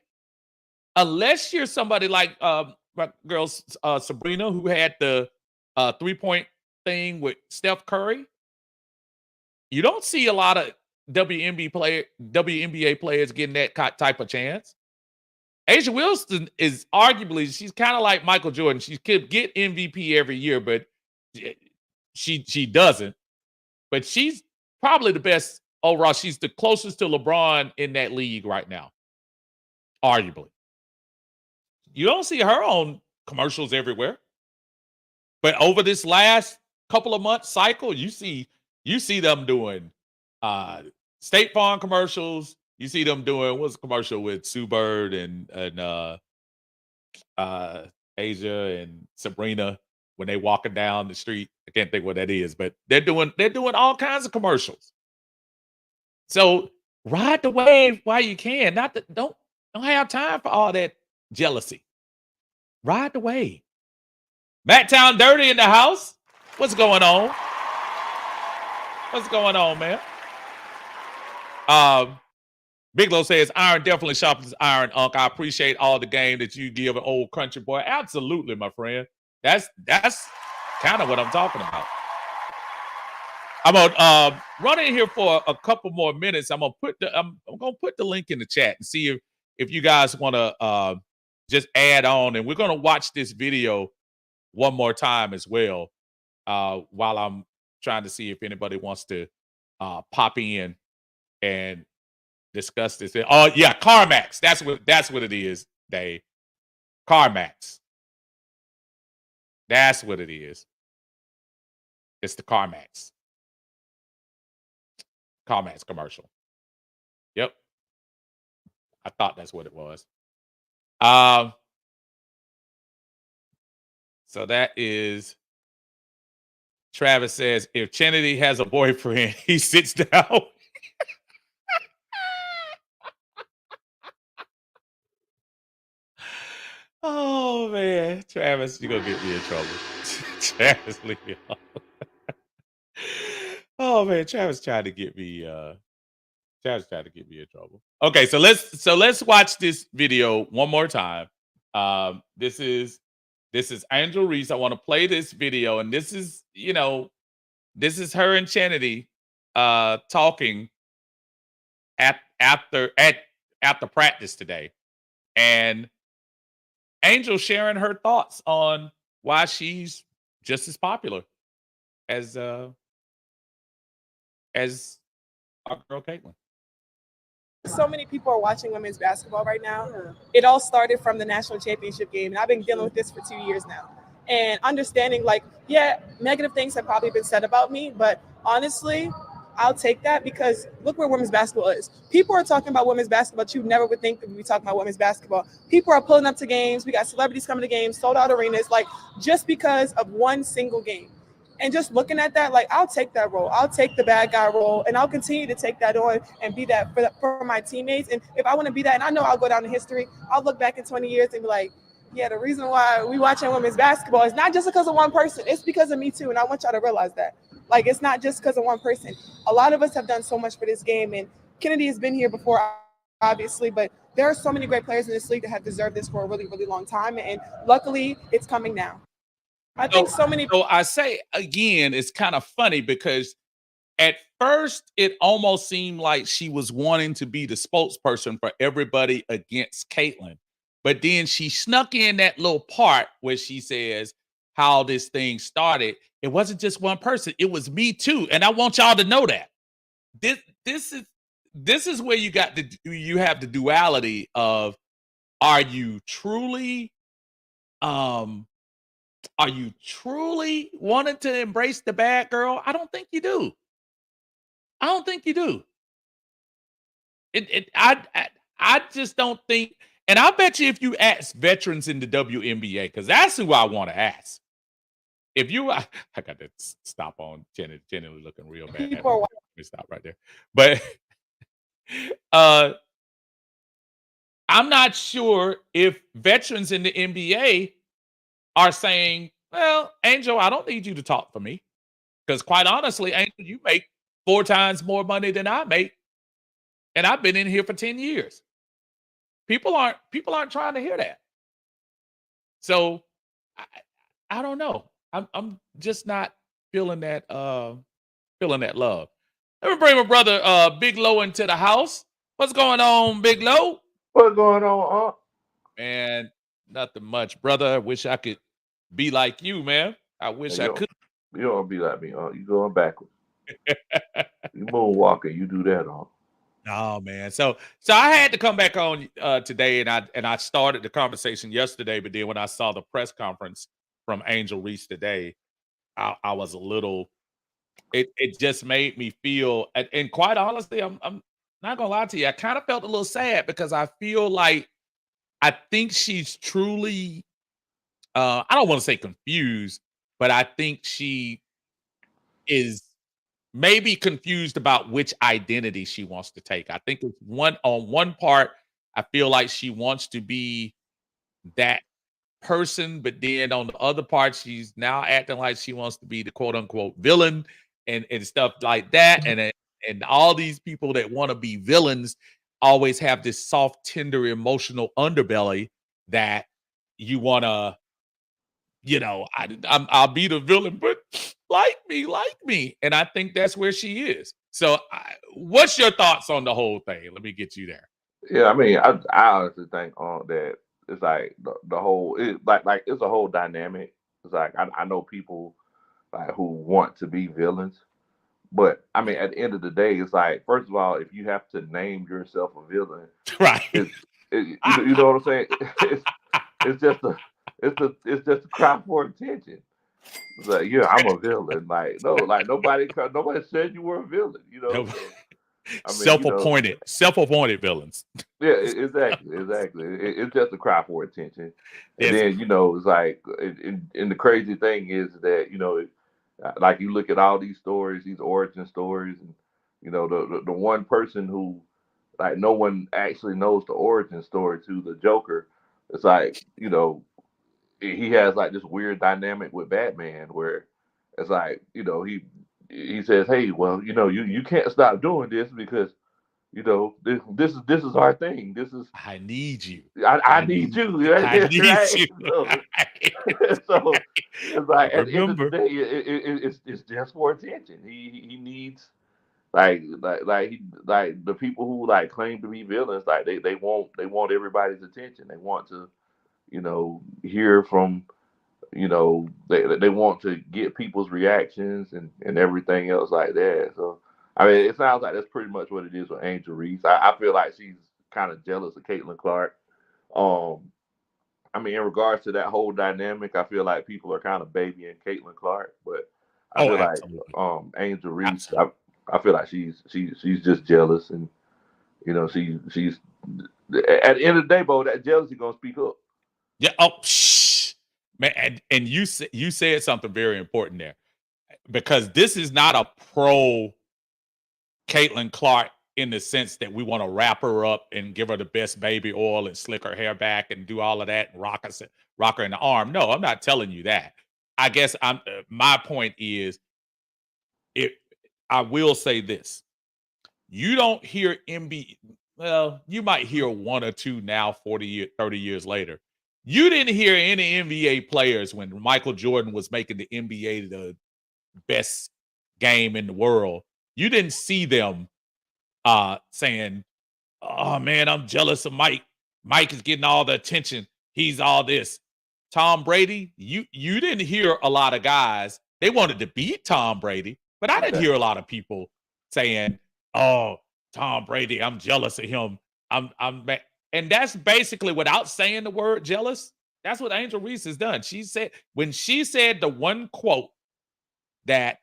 unless you're somebody like my girl Sabrina, who had the 3-point thing with Steph Curry, you don't see a lot of WNBA players getting that type of chance. Asia Wilson is arguably, she's kind of like Michael Jordan. She could get MVP every year, but she doesn't. But she's probably the best overall. She's the closest to LeBron in that league right now, arguably. You don't see her on commercials everywhere. But over this last couple of months cycle, you see them doing State Farm commercials. You see them doing, what's the commercial with Sue Bird and Asia and Sabrina when they walking down the street. I can't think what that is, but they're doing all kinds of commercials. So ride the wave while you can. Don't have time for all that jealousy. Ride the wave. Matt Town Dirty in the house. What's going on? What's going on, man? Biglow says, iron definitely sharpens iron, Unc. I appreciate all the game that you give an old country boy. Absolutely, my friend. That's kind of what I'm talking about. I'm gonna run in here for a couple more minutes. I'm gonna put the link in the chat and see if you guys want to just add on, and we're gonna watch this video one more time as well while I'm trying to see if anybody wants to pop in and discuss this. Oh yeah, CarMax. That's what it is, Dave. CarMax. That's what it is. It's the CarMax. CarMax commercial. Yep. I thought that's what it was. So that is, Travis says, if Kennedy has a boyfriend, he sits down. Oh man, Travis, you're gonna get me in trouble. Travis, leave me alone. Oh man, Travis tried to get me in trouble. Okay, so let's watch this video one more time. This is Angel Reese. I want to play this video, and this is her and Kennedy talking after practice today, and Angel sharing her thoughts on why she's just as popular as our girl Caitlin. So many people are watching women's basketball right now. It all started from the national championship game, and I've been dealing with this for 2 years now. And understanding, negative things have probably been said about me, but honestly, I'll take that, because look where women's basketball is. People are talking about women's basketball that you never would think that we'd be talking about women's basketball. People are pulling up to games. We got celebrities coming to games, sold out arenas, just because of one single game. And just looking at that, I'll take that role. I'll take the bad guy role, and I'll continue to take that on and be that for my teammates. And if I want to be that, and I know I'll go down in history, I'll look back in 20 years and be like, yeah, the reason why we watching women's basketball is not just because of one person. It's because of me too, and I want y'all to realize that. It's not just because of one person. A lot of us have done so much for this game, and Kennedy has been here before, obviously, but there are so many great players in this league that have deserved this for a really, really long time, and luckily, it's coming now. I think so many. So I say again, it's kind of funny because at first it almost seemed like she was wanting to be the spokesperson for everybody against Caitlin. But then she snuck in that little part where she says how this thing started. It wasn't just one person, it was me too. And I want y'all to know that. This this is this is where you have the duality of, are you truly um are you truly wanting to embrace the bad girl? I don't think you do. I don't think you do. I just don't think, and I bet you if you ask veterans in the WNBA, because that's who I want to ask. If you, I got to stop on Jenny looking real bad. People are Let me stop right there. But uh I'm not sure if veterans in the NBA are saying, well, Angel, I don't need you to talk for me. Because quite honestly, Angel, you make 4 times more money than I make. And I've been in here for 10 years. People aren't trying to hear that. So I don't know. I'm just not feeling that love. Let me bring my brother Big Low into the house. What's going on, Big Low? What's going on, Man, nothing much, brother. I wish I could be like you, man. I wish Hey, I could. You don't be like me, You going backwards. You moonwalking, you do that, Oh man. So I had to come back on today, and I started the conversation yesterday, but then when I saw the press conference from Angel Reese today, I was a little, it just made me feel, and quite honestly, I'm not gonna lie to you, I kind of felt a little sad because I feel like I think she's truly I don't want to say confused, but I think she is maybe confused about which identity she wants to take. I think it's one part, I feel like she wants to be that person, but then on the other part, she's now acting like she wants to be the quote unquote villain and stuff like that. And all these people that want to be villains always have this soft, tender, emotional underbelly that you want to, I'll be the villain, but like me. And I think that's where she is. So what's your thoughts on the whole thing? Let me get you there. Yeah, I mean, I honestly think that it's like the whole, like it's a whole dynamic. It's like I know people like who want to be villains, but I mean, at the end of the day, it's like, first of all, if you have to name yourself a villain, Right. you know what I'm saying? It's just a cry for attention. It's like, yeah, I'm a villain. Like, no, like nobody said you were a villain. No. So, I mean, self-appointed villains. Yeah, exactly. It's just a cry for attention. And Yes. then, it's like, and the crazy thing is that, like you look at all these stories, these origin stories, and the one person who, like, no one actually knows the origin story to, the Joker. It's like, he has like this weird dynamic with Batman where it's like, he says, hey, well, you can't stop doing this because this is our thing. This is, I need you. I need you. I need right? you. So it's like, at the end of the Remember. day, it's just for attention. He needs, like the people who like claim to be villains, like they want everybody's attention. They want to hear from, they want to get people's reactions and everything else like that. So I mean, it sounds like that's pretty much what it is with Angel Reese. I feel like she's kind of jealous of Caitlin Clark. I mean, in regards to that whole dynamic, I feel like people are kind of babying Caitlin Clark, but I feel Absolutely. like Angel Reese, Absolutely. I feel like she's just jealous, and she's at the end of the day, Bo, that jealousy gonna speak up. Yeah. Oh, shh. Man, and you said something very important there, because this is not a pro Caitlin Clark in the sense that we want to wrap her up and give her the best baby oil and slick her hair back and do all of that and rock her in the arm. No, I'm not telling you that. I guess my point is, I will say this. You don't hear NBA. Well, you might hear one or two now, 30 years later. You didn't hear any NBA players when Michael Jordan was making the NBA the best game in the world. You didn't see them saying, "Oh man, I'm jealous of Mike. Mike is getting all the attention. He's all this. Tom Brady, you didn't hear a lot of guys. They wanted to beat Tom Brady, but I didn't hear a lot of people saying, "Oh, Tom Brady, I'm jealous of him." And that's basically, without saying the word jealous, that's what Angel Reese has done. She said, when she said the one quote, that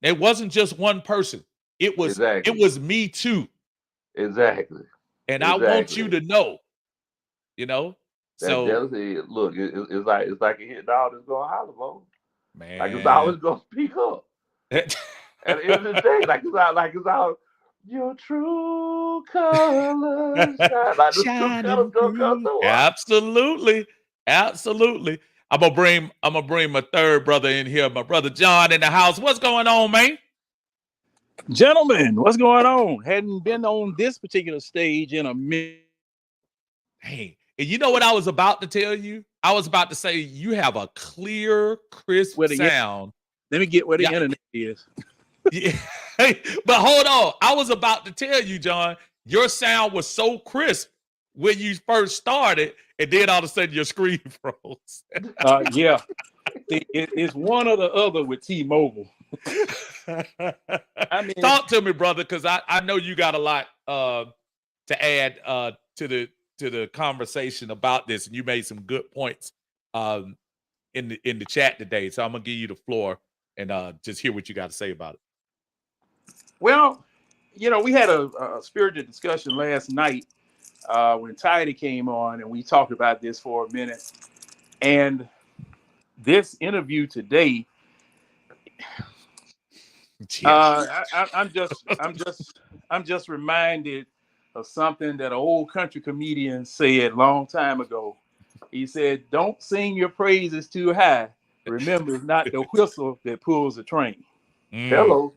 it wasn't just one person. It was me too. Exactly. And I want you to know, that So jealousy. Look, it's like a hit dog that's gonna holler, bro. man, Like it's always gonna speak up. And it's the thing, like it's out. Your true colors shine. Like the true colors gonna come through. Absolutely. I'm gonna bring my third brother in here, my brother John in the house. What's going on, man? Gentlemen, what's going on? Hadn't been on this particular stage in a minute. Hey, and you know what I was about to tell you? I was about to say you have a clear, crisp sound. Let me get where the internet is. Yeah. But hold on. I was about to tell you, John, your sound was so crisp when you first started, and then all of a sudden your screen froze. Yeah. It's one or the other with T-Mobile. I mean, talk to me, brother, because I know you got a lot to add to the conversation about this, and you made some good points in the chat today. So I'm gonna give you the floor and just hear what you got to say about it. Well, we had a spirited discussion last night when Tidy came on, and we talked about this for a minute. And this interview today, I'm just reminded of something that an old country comedian said a long time ago. He said, "Don't sing your praises too high. Remember, it's not the whistle that pulls the train." Hello.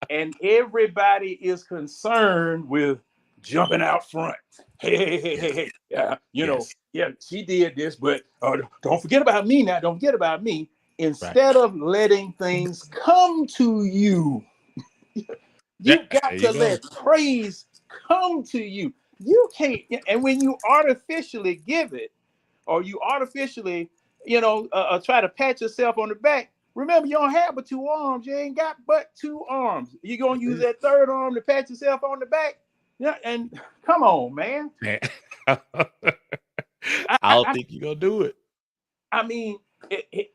And everybody is concerned with jumping out front. Hey. Yeah, yeah, she did this, but don't forget about me now. Don't forget about me. Instead of letting things come to you, you got to let praise come to you. You can't, and when you artificially give it, or you artificially, try to pat yourself on the back, remember, you don't have but two arms. You ain't got but two arms. You're going to use that third arm to pat yourself on the back? Yeah, and come on, man. I don't think you're going to do it. I mean,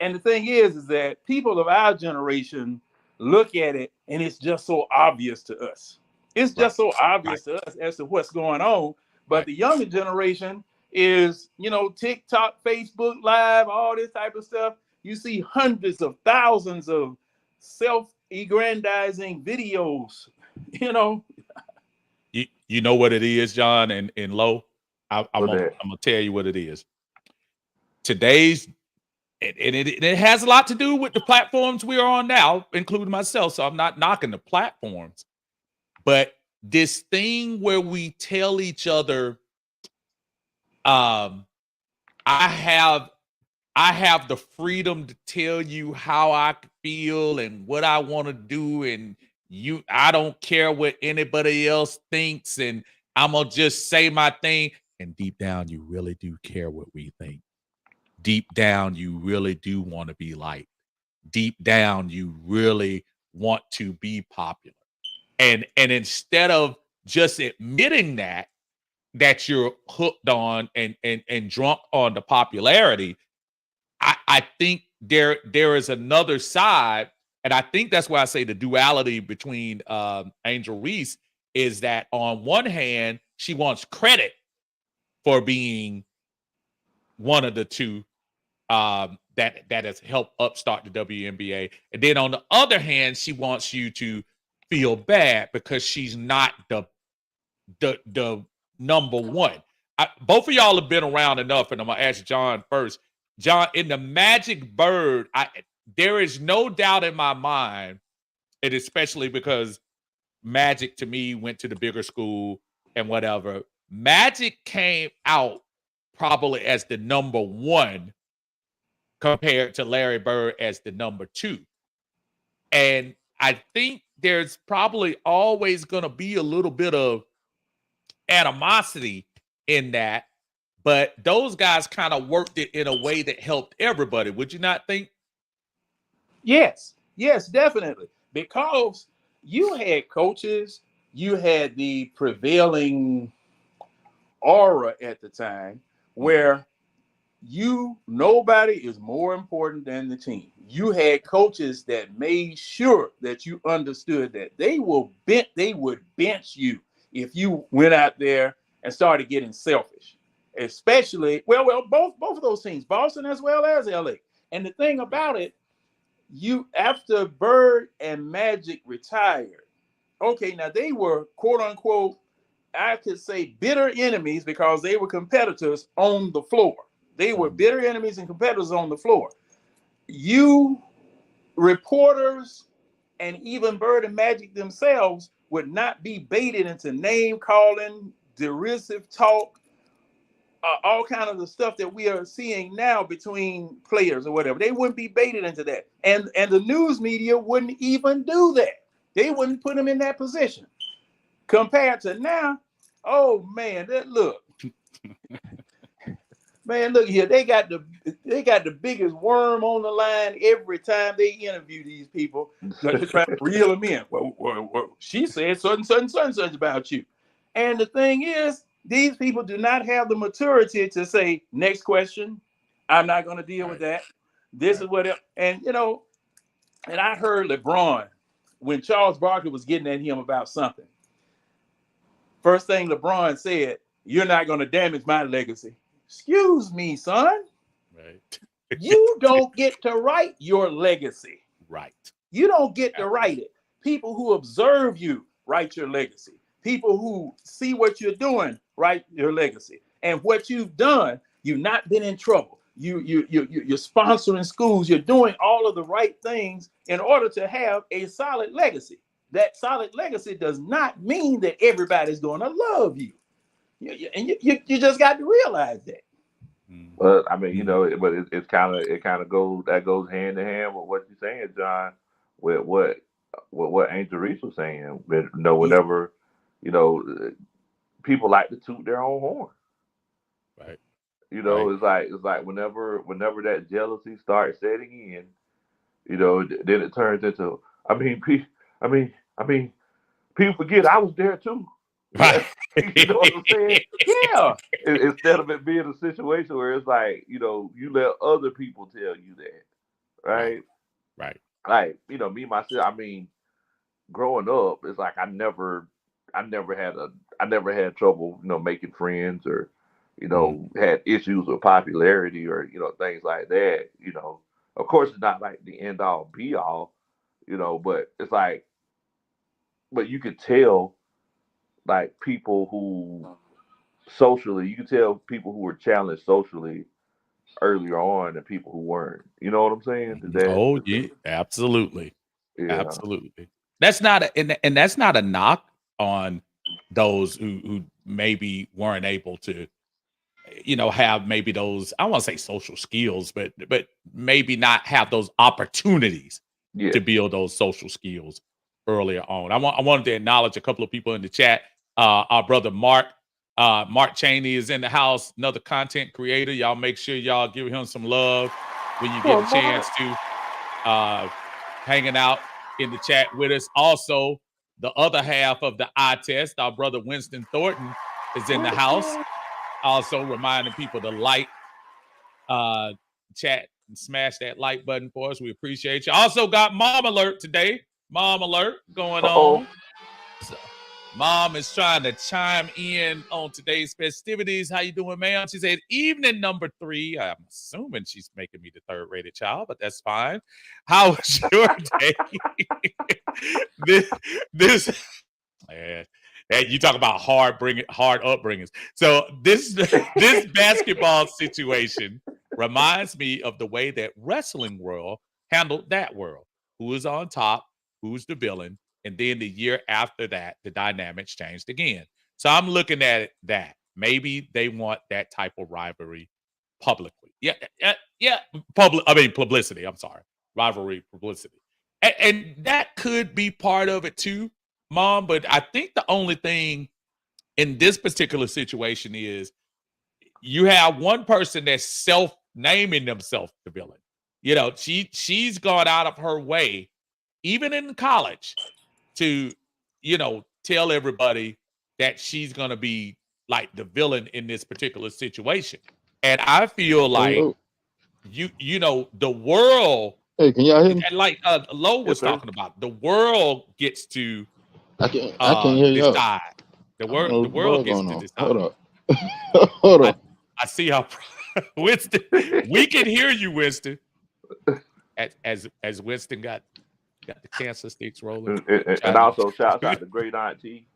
and the thing is that people of our generation look at it, and it's just so obvious to us. It's just so obvious to us as to what's going on. But the younger generation is, TikTok, Facebook Live, all this type of stuff. You see hundreds of thousands of self-aggrandizing videos, You know what it is, John and Lo? I'm gonna tell you what it is. Today's, and it has a lot to do with the platforms we are on now, including myself. So I'm not knocking the platforms, but this thing where we tell each other, I have the freedom to tell you how I feel and what I want to do, and I don't care what anybody else thinks, and I'm gonna just say my thing. And deep down, you really do care what we think. Deep down, you really do want to be liked. Deep down, you really want to be popular. And instead of just admitting that you're hooked on and drunk on the popularity, I think there is another side, and I think that's why I say the duality between Angel Reese is that on one hand, she wants credit for being one of the two that has helped upstart the WNBA, and then on the other hand, she wants you to feel bad because she's not the number one. Both of y'all have been around enough, and I'm gonna ask John first. John, in the Magic Bird, there is no doubt in my mind, and especially because Magic to me went to the bigger school and whatever. Magic came out probably as the number one compared to Larry Bird as the number two. And I think there's probably always going to be a little bit of animosity in that, but those guys kind of worked it in a way that helped everybody. Would you not think? Yes, definitely. Because you had coaches, you had the prevailing aura at the time where nobody is more important than the team. You had coaches that made sure that you understood that they would bench you if you went out there and started getting selfish. Especially, both of those teams, Boston as well as LA. And the thing about it, after Bird and Magic retired, okay, now they were quote unquote, I could say bitter enemies because they were competitors on the floor. They were bitter enemies and competitors on the floor. You reporters and even Bird and Magic themselves would not be baited into name calling, derisive talk, all kind of the stuff that we are seeing now between players or whatever. They wouldn't be baited into that. And the news media wouldn't even do that. They wouldn't put them in that position. Compared to now, oh man, look. Man, look here. They got the biggest worm on the line every time they interview these people. They're trying to reel them in. Well, she said such about you. And the thing is, these people do not have the maturity to say, next question, I'm not going to deal with that. This is what, and I heard LeBron, when Charles Barkley was getting at him about something, first thing LeBron said, you're not going to damage my legacy. Excuse me, son. Right. You don't get to write your legacy. Right. You don't get to write it. People who observe you write your legacy. People who see what you're doing write your legacy. And what you've done, you've not been in trouble. You're sponsoring schools. You're doing all of the right things in order to have a solid legacy. That solid legacy does not mean that everybody's going to love you. You just got to realize that. But I mean, but it kind of goes hand in hand with what you're saying, John, with what Angel Reese was saying. Whenever people like to toot their own horn, right? It's like whenever that jealousy starts setting in, then it turns into people forget I was there too. Right. You know what I'm saying? Yeah. Instead of it being a situation where it's like, you let other people tell you that. Right? Right. Like, me myself, growing up, it's like I never had trouble, making friends or, had issues with popularity or, things like that. Of course it's not like the end all be all, but it's like, but you could tell like people who socially, you can tell people who were challenged socially earlier on and people who weren't. You know what I'm saying? Yeah, absolutely. Yeah. Absolutely. That's not and that's not a knock on those who maybe weren't able to, have maybe those, I want to say social skills, but maybe not have those opportunities to build those social skills earlier on. I wanted to acknowledge a couple of people in the chat. Our brother Mark Cheney is in the house, another content creator. Y'all make sure y'all give him some love when you get a chance to, hanging out in the chat with us. Also, the other half of the eye test, our brother Winston Thornton is in the house. Also reminding people to like, chat, and smash that like button for us. We appreciate you. Also got Mom Alert today. Mom Alert going on. So, Mom is trying to chime in on today's festivities. How you doing, ma'am? She said, evening number 3. I'm assuming she's making me the third-rated child, but that's fine. How was your day? And you talk about hard upbringings. So this basketball situation reminds me of the way that wrestling world handled that world. Who is on top? Who's the villain? And then the year after that, the dynamics changed again. So I'm looking at it that maybe they want that type of rivalry publicly. Yeah. Publicity. I'm sorry. Rivalry publicity. and that could be part of it too, Mom. But I think the only thing in this particular situation is you have one person that's self-naming themselves the villain. You know, she's gone out of her way, even in college, to, tell everybody that she's gonna be like the villain in this particular situation. And I feel like Hello. the world, Hey, can y'all hear me? and like Lo Yes, was sir. talking about, the world gets to I can't hear y'all. decide. The I don't know the what's world gets going to on. decide. Hold up. Hold I, up. I see how Winston. We can hear you, Winston. As Winston got the cancer sticks rolling. And also shouts out to Great Aunt T.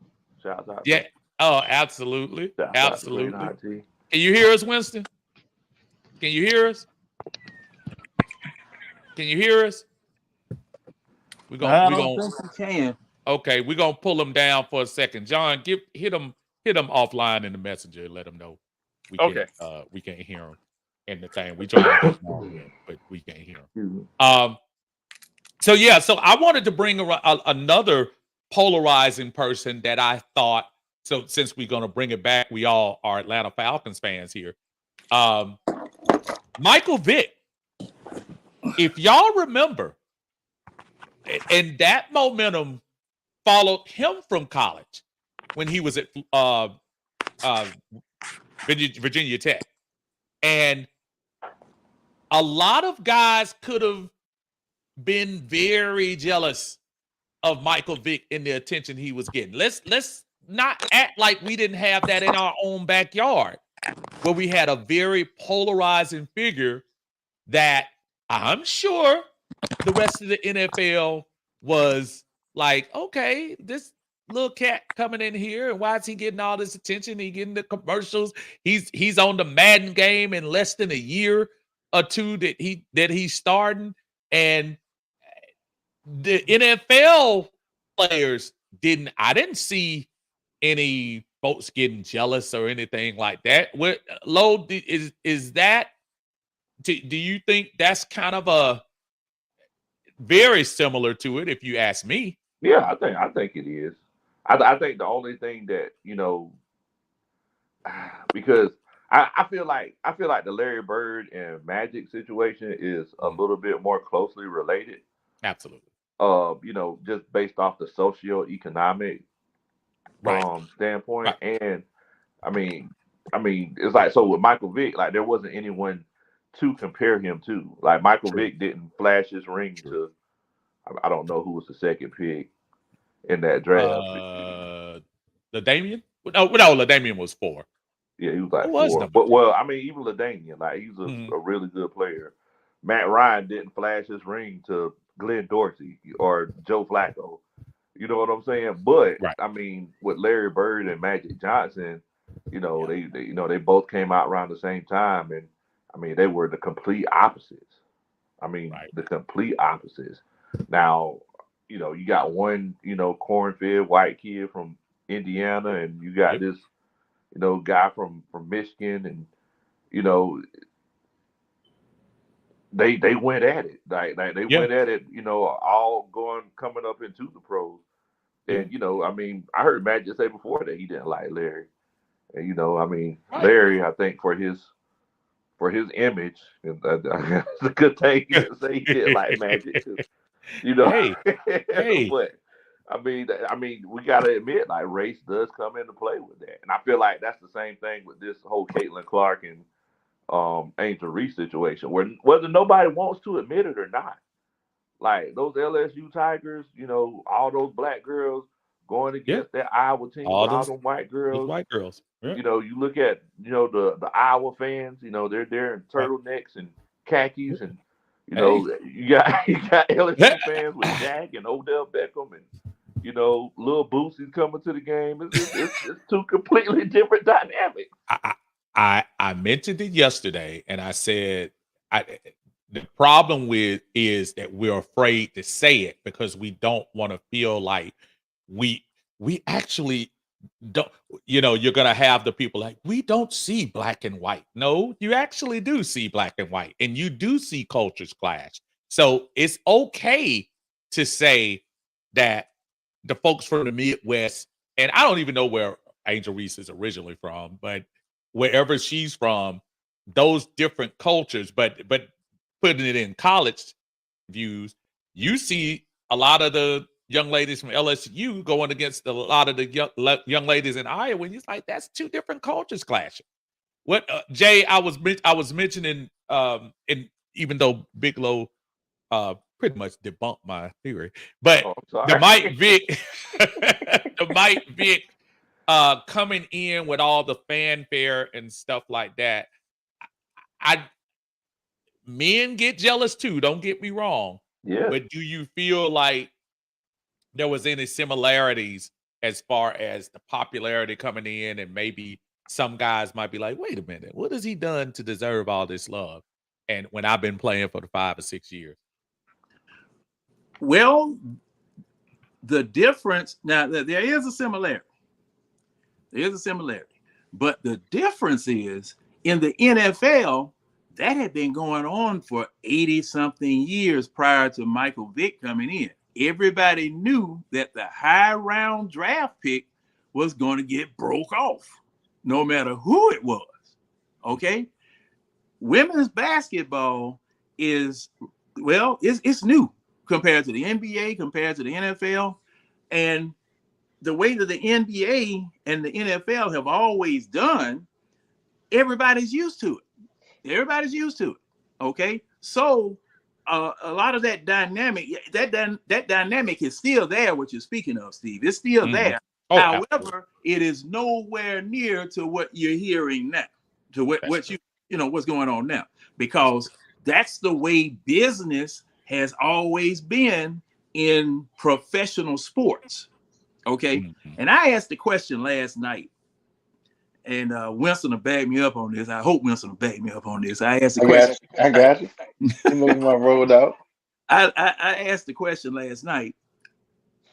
Shouts out. Yeah. Oh, absolutely. Shouts out to Great Absolutely. Aunt T. Can you hear us, Winston? Can you hear us? Can you hear us? I don't think you can. Okay, we're gonna pull him down for a second. John, hit him offline in the messenger and let him know we can't hear him in the thing. We try to get him in, but we can't hear him. So I wanted to bring another polarizing person that I thought. So since we're gonna bring it back, we all are Atlanta Falcons fans here. Michael Vick. If y'all remember, and that momentum followed him from college when he was at Virginia Tech. And a lot of guys could have been very jealous of Michael Vick and the attention he was getting. Let's not act like we didn't have that in our own backyard, where we had a very polarizing figure that I'm sure the rest of the NFL was like, okay, this little cat coming in here, and why is he getting all this attention? He getting the commercials. He's on the Madden game in less than a year or two that he's starting, and the NFL players I didn't see any folks getting jealous or anything like that. What Lo is that? Do you think that's kind of a very similar to it, if you ask me? Yeah, I think it is. I think the only thing that because I feel like the Larry Bird and Magic situation is a little bit more closely related. Absolutely. Just based off the socioeconomic standpoint, Right. and I mean, it's like, so with Michael Vick, like there wasn't anyone to compare him to. Like Michael Vick didn't flash his ring to. I don't know who was the second pick in that draft. LaDainian? No, LaDainian was 4. Yeah, he was like Who was 4. number But 2? well, I mean, even LaDainian, like he's a really good player. Matt Ryan didn't flash his ring to Glenn Dorsey or Joe Flacco. You know what I'm saying? But Right. I mean, with Larry Bird and Magic Johnson, they both came out around the same time, and I mean, they were the complete opposites. I mean, the complete opposites. Now, you got one, corn-fed white kid from Indiana, and you got this, guy from Michigan, and they went at it. Like they went at it, all coming up into the pros. And I mean, I heard Matt just say before that he didn't like Larry. And I mean, Larry, I think for his image, and it's a good thing to say he didn't like Magic too. Hey. But I mean, we gotta admit, like, race does come into play with that, and I feel like that's the same thing with this whole Caitlin Clark and Angel Reese situation, whether nobody wants to admit it or not. Like those LSU Tigers, all those black girls going against that Iowa team, all them white girls. Those white girls. Yeah. You look at the Iowa fans. They're there in turtlenecks and khakis, and you got LSU fans with Jack and Odell Beckham, and Lil Boosie's coming to the game. It's two completely different dynamics. I mentioned it yesterday, and I said the problem is that we're afraid to say it because we don't want to feel like we actually don't. You're gonna have the people like, we don't see black and white. No, you actually do see black and white, and you do see cultures clash. So it's okay to say that the folks from the Midwest, and I don't even know where Angel Reese is originally from, but wherever she's from, those different cultures, but putting it in college views, you see a lot of the young ladies from LSU going against a lot of the young ladies in Iowa, and it's like that's two different cultures clashing. What Jay, I was mentioning, and even though Bigelow pretty much debunked my theory, but the Mike Vick, the Mike Vick coming in with all the fanfare and stuff like that, men get jealous too, don't get me wrong. Yeah. But do you feel like there was any similarities as far as the popularity coming in, and maybe some guys might be like, wait a minute, what has he done to deserve all this love? And when I've been playing for the 5 or 6 years. Well, the difference now, there is a similarity. There is a similarity. But the difference is in the NFL, that had been going on for 80-something years prior to Michael Vick coming in. Everybody knew that the high round draft pick was going to get broke off, no matter who it was. Okay? Women's basketball is, well, it's new compared to the NBA, compared to the NFL. And the way that the NBA and the NFL have always done, everybody's used to it. Everybody's used to it. Okay? So a lot of that dynamic, that dynamic is still there, what you're speaking of, Steve. It's still there. Oh, however, absolutely. it is nowhere near to what you're hearing now, to what what's going on now, because that's the way business has always been in professional sports. Okay. And I asked the question last night, and Winston will back me up on this. I hope Winston will back me up on this. I asked the question. I got you. You making my road out. I asked the question last night.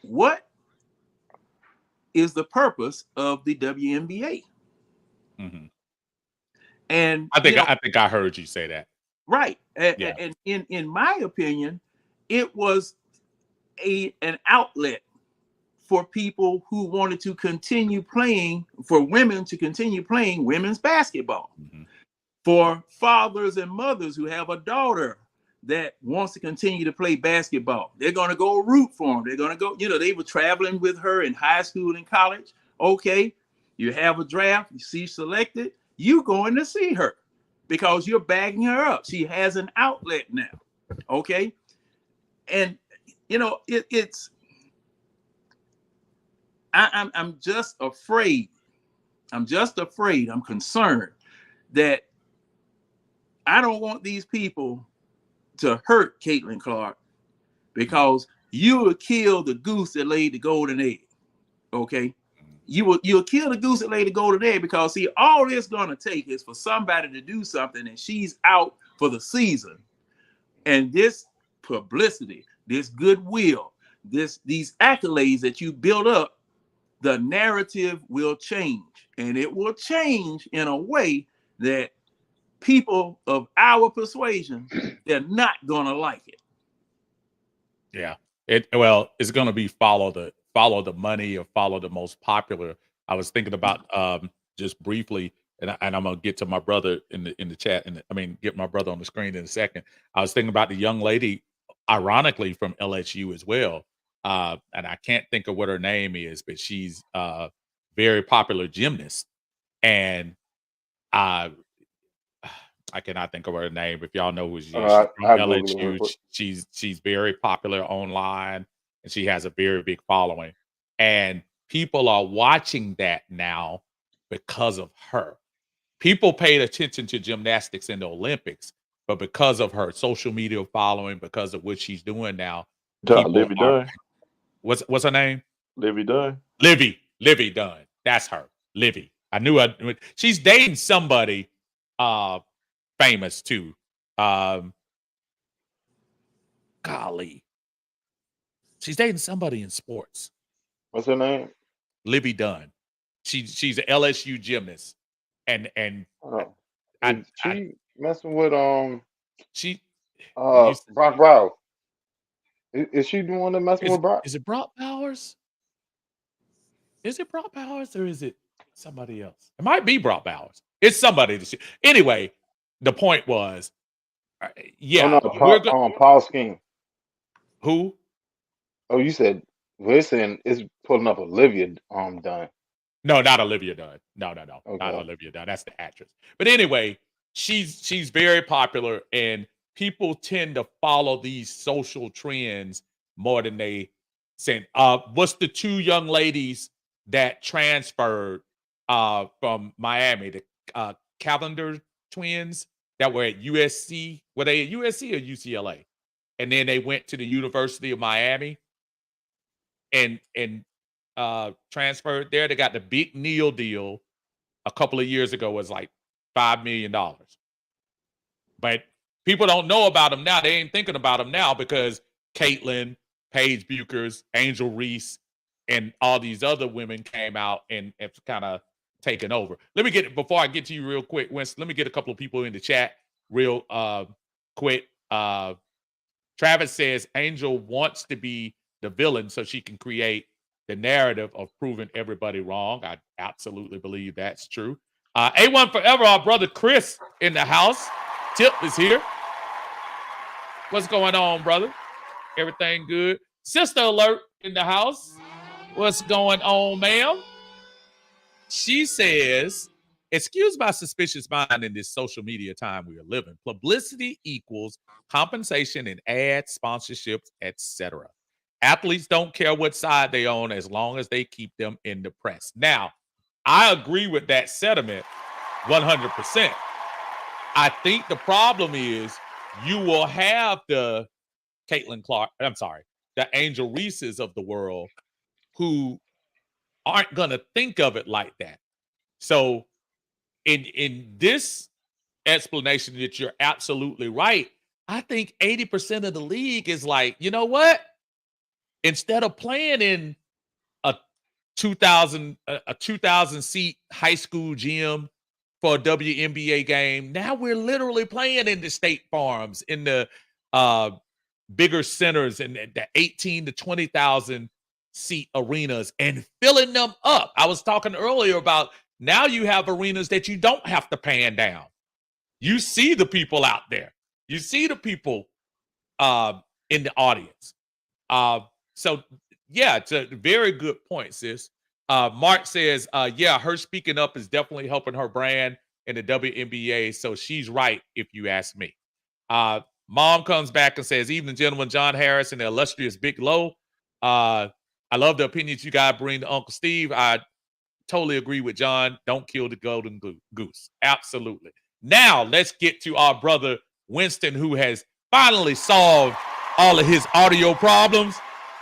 What is the purpose of the WNBA? And I think I heard you say that. Right. And in my opinion, it was an outlet for people who wanted to continue playing, for women to continue playing women's basketball, for fathers and mothers who have a daughter that wants to continue to play basketball. They're going to go root for them. They're going to go, they were traveling with her in high school and college. Okay, you have a draft, you see selected, you going to see her because you're backing her up. She has an outlet now. Okay. And, it's, I'm just afraid. I'm concerned that I don't want these people to hurt Caitlin Clark, because you will kill the goose that laid the golden egg. Okay. You'll kill the goose that laid the golden egg, because see, all it's gonna take is for somebody to do something and she's out for the season. And this publicity, this goodwill, these accolades that you build up, the narrative will change, and it will change in a way that people of our persuasion, they're not gonna like it. Yeah. It's gonna be follow the money or follow the most popular. I was thinking about just briefly, and I'm gonna get to my brother in the chat, and get my brother on the screen in a second. I was thinking about the young lady, ironically from LSU as well. And I can't think of what her name is, but she's a very popular gymnast. And I cannot think of her name. If y'all know who she is, she's from LSU. She's very popular online, and she has a very big following. And people are watching that now because of her. People paid attention to gymnastics in the Olympics, but because of her social media following, because of what she's doing now, Livy Dunn. What's her name? Livy Dunn. Livy Dunn. That's her. Livy. I knew she's dating somebody famous too. Golly. She's dating somebody in sports. What's her name? Livy Dunn. She's an LSU gymnast. And she messing with she Brock Rouse. Is she the one that messing with Brock? Is it Brock Bowers? Is it Brock Bowers or is it somebody else? It might be Brock Bowers. It's somebody. Anyway, the point was, Oh yeah, no, we're going. Paul Scheme. Who? Oh, you said we're saying it's pulling up Olivia Dunn. No, not Olivia Dunn. No, not Okay. Olivia Dunn. That's the actress. But anyway, she's very popular, and people tend to follow these social trends more than they send. What's the two young ladies that transferred from Miami, the Cavender twins that were at USC? Were they at USC or UCLA? And then they went to the University of Miami and transferred there. They got the big Neil deal a couple of years ago, was like $5 million. But people don't know about them now. They ain't thinking about them now because Caitlyn, Paige Buchers, Angel Reese, and all these other women came out and have kind of taken over. Before I get to you real quick, Winston, let me get a couple of people in the chat real quick. Travis says Angel wants to be the villain so she can create the narrative of proving everybody wrong. I absolutely believe that's true. A1 Forever, our brother Chris in the house. Tip is here. What's going on, brother? Everything good? Sister Alert in the house. What's going on, ma'am? She says, excuse my suspicious mind in this social media time we are living. Publicity equals compensation in ads, sponsorships, etc. Athletes don't care what side they own as long as they keep them in the press. Now, I agree with that sentiment 100%. I think the problem is you will have the Caitlin Clark, the Angel Reeses of the world who aren't going to think of it like that. So in this explanation that you're absolutely right, I think 80% of the league is like, you know what? Instead of playing in a 2,000 seat high school gym for a WNBA game, now we're literally playing in the state farms, in the bigger centers, and the 18 to 20,000 seat arenas, and filling them up. I was talking earlier about now you have arenas that you don't have to pan down. You see the people out there. You see the people in the audience. So yeah, it's a very good point, sis. Mark says, yeah, her speaking up is definitely helping her brand in the WNBA. So she's right, if you ask me. Mom comes back and says, evening, gentlemen, John Harris and the illustrious Big Low. I love the opinions you guys bring to Uncle Steve. I totally agree with John. Don't kill the golden goose. Absolutely. Now let's get to our brother Winston, who has finally solved all of his audio problems.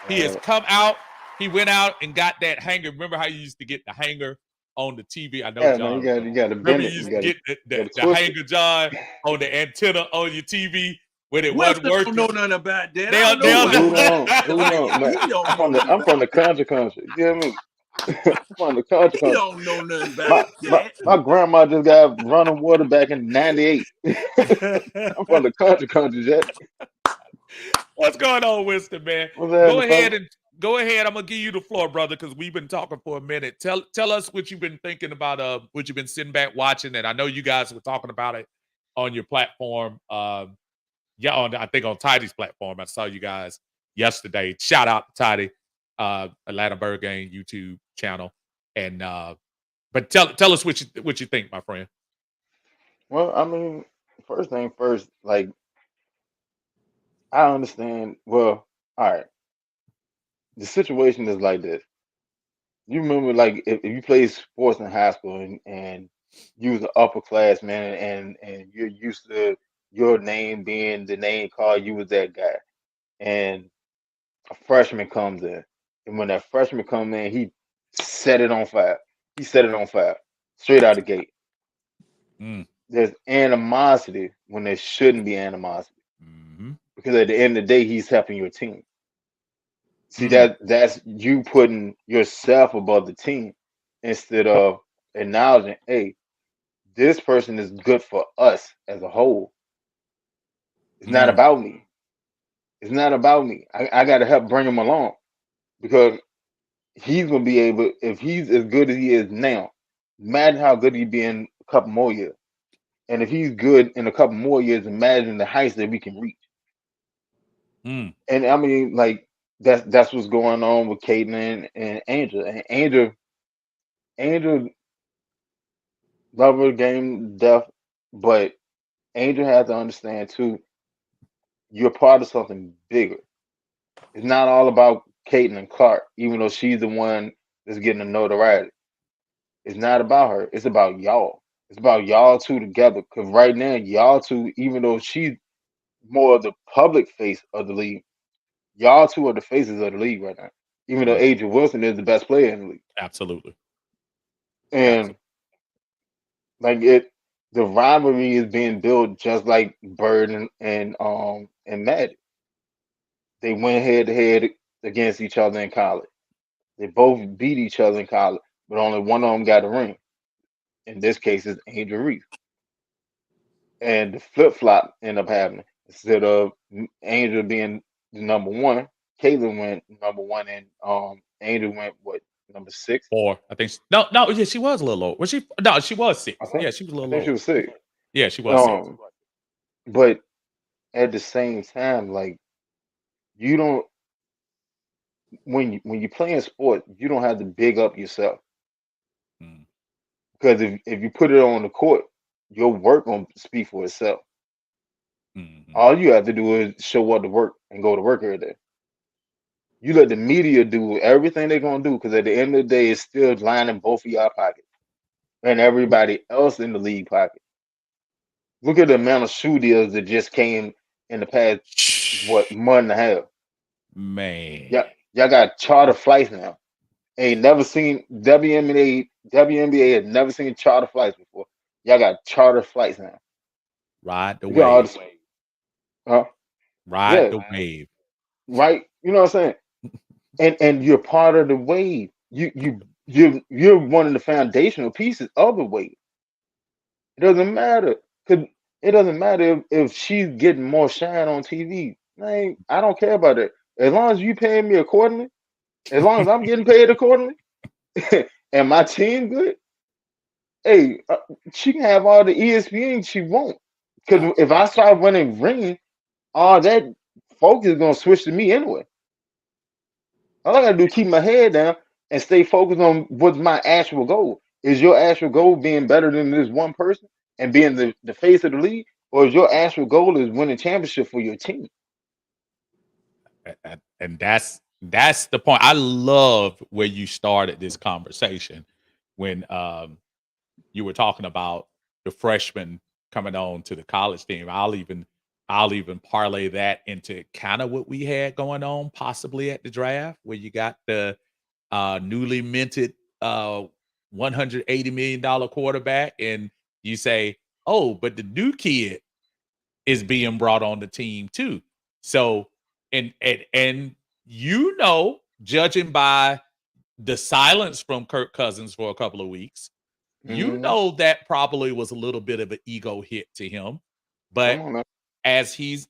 He has come out. He went out and got that hanger. Remember how you used to get the hanger on the TV? I know, Yeah, John. man, you got to Remember bend you it. used You to got get the hanger, John, on the antenna on your TV when it wasn't Winston working. don't know nothing about that. They'll- I don't know Who about don't? Who don't? Man, He don't I'm from know the I'm from the country. You hear me? I'm from the country. He don't know nothing about that. My grandma just got running water back in '98. I'm from the country, Jack. What's going on, Winston, man? What's happening, Go ahead. I'm gonna give you the floor, brother, because we've been talking for a minute. Tell us what you've been thinking about, what you've been sitting back watching, and I know you guys were talking about it on your platform. I think on Tidy's platform. I saw you guys yesterday. Shout out to Tidy, Atlanta Bird Game YouTube channel. And but tell us what you think, my friend. Well, I mean, first thing first, like I understand. Well, all right. The situation is like this. You remember, like, if you played sports in high school and you was an upperclassman and you're used to your name being the name called, you was that guy. And a freshman comes in. And when that freshman comes in, he set it on fire. He set it on fire straight out the gate. There's animosity when there shouldn't be animosity. Because at the end of the day, he's helping your team. See, that's you putting yourself above the team instead of acknowledging, hey, this person is good for us as a whole. It's not about me. It's not about me. I got to help bring him along because he's gonna be able. If he's as good as he is now, imagine how good he'd be in a couple more years. And if he's good in a couple more years, imagine the heights that we can reach. Mm. And I mean, like that's what's going on with Caitlin and Angel. And Angel love her game to death, but Angel has to understand too. You're part of something bigger. It's not all about Caitlin Clark, even though she's the one that's getting the notoriety. It's not about her. It's about y'all. It's about y'all two together. Because right now, y'all two, even though she's more of the public face of the league, y'all two are the faces of the league right now. Even though Adrian Wilson is the best player in the league. Absolutely. And like the rivalry is being built just like Bird and Magic. They went head to head against each other in college. They both beat each other in college, but only one of them got a ring. In this case, it's Angel Reese. And the flip flop ended up happening. Instead of Angel being the number one, Caitlin went number one, and Angel went what, number 6? 4, I think. No, yeah, she was a little low. Was she? No, she was 6. Yeah, she was a little low. She was 6. Yeah, she was 6. But at the same time, like you don't when you play in sport, you don't have to big up yourself. Because if you put it on the court, your work gonna speak for itself. All you have to do is show up to work and go to work every day. You let the media do everything they're gonna do, because at the end of the day, it's still lining both of y'all pockets and everybody else in the league pocket. Look at the amount of shoe deals that just came in the past month and a half. Man, y'all got charter flights now. Ain't never seen WNBA had never seen charter flights before. Y'all got charter flights now. Ride the wave. Ride the wave. Right? You know what I'm saying? And you're part of the wave. You're one of the foundational pieces of the wave. It doesn't matter. It doesn't matter if she's getting more shine on TV. I don't care about it. As long as you paying me accordingly, as long as I'm getting paid accordingly, and my team good, hey, she can have all the ESPN she wants. Because if I start running ring, all that focus is gonna switch to me anyway. All I gotta do is keep my head down and stay focused on what's my actual goal. Is your actual goal being better than this one person and being the face of the league, or is your actual goal is winning championship for your team? And that's the point. I love where you started this conversation when you were talking about the freshmen coming on to the college team. I'll even parlay that into kind of what we had going on possibly at the draft, where you got the newly minted $180 million quarterback, and you say, oh, but the new kid is being brought on the team too. So and you know, judging by the silence from Kirk Cousins for a couple of weeks, you know that probably was a little bit of an ego hit to him. But as he's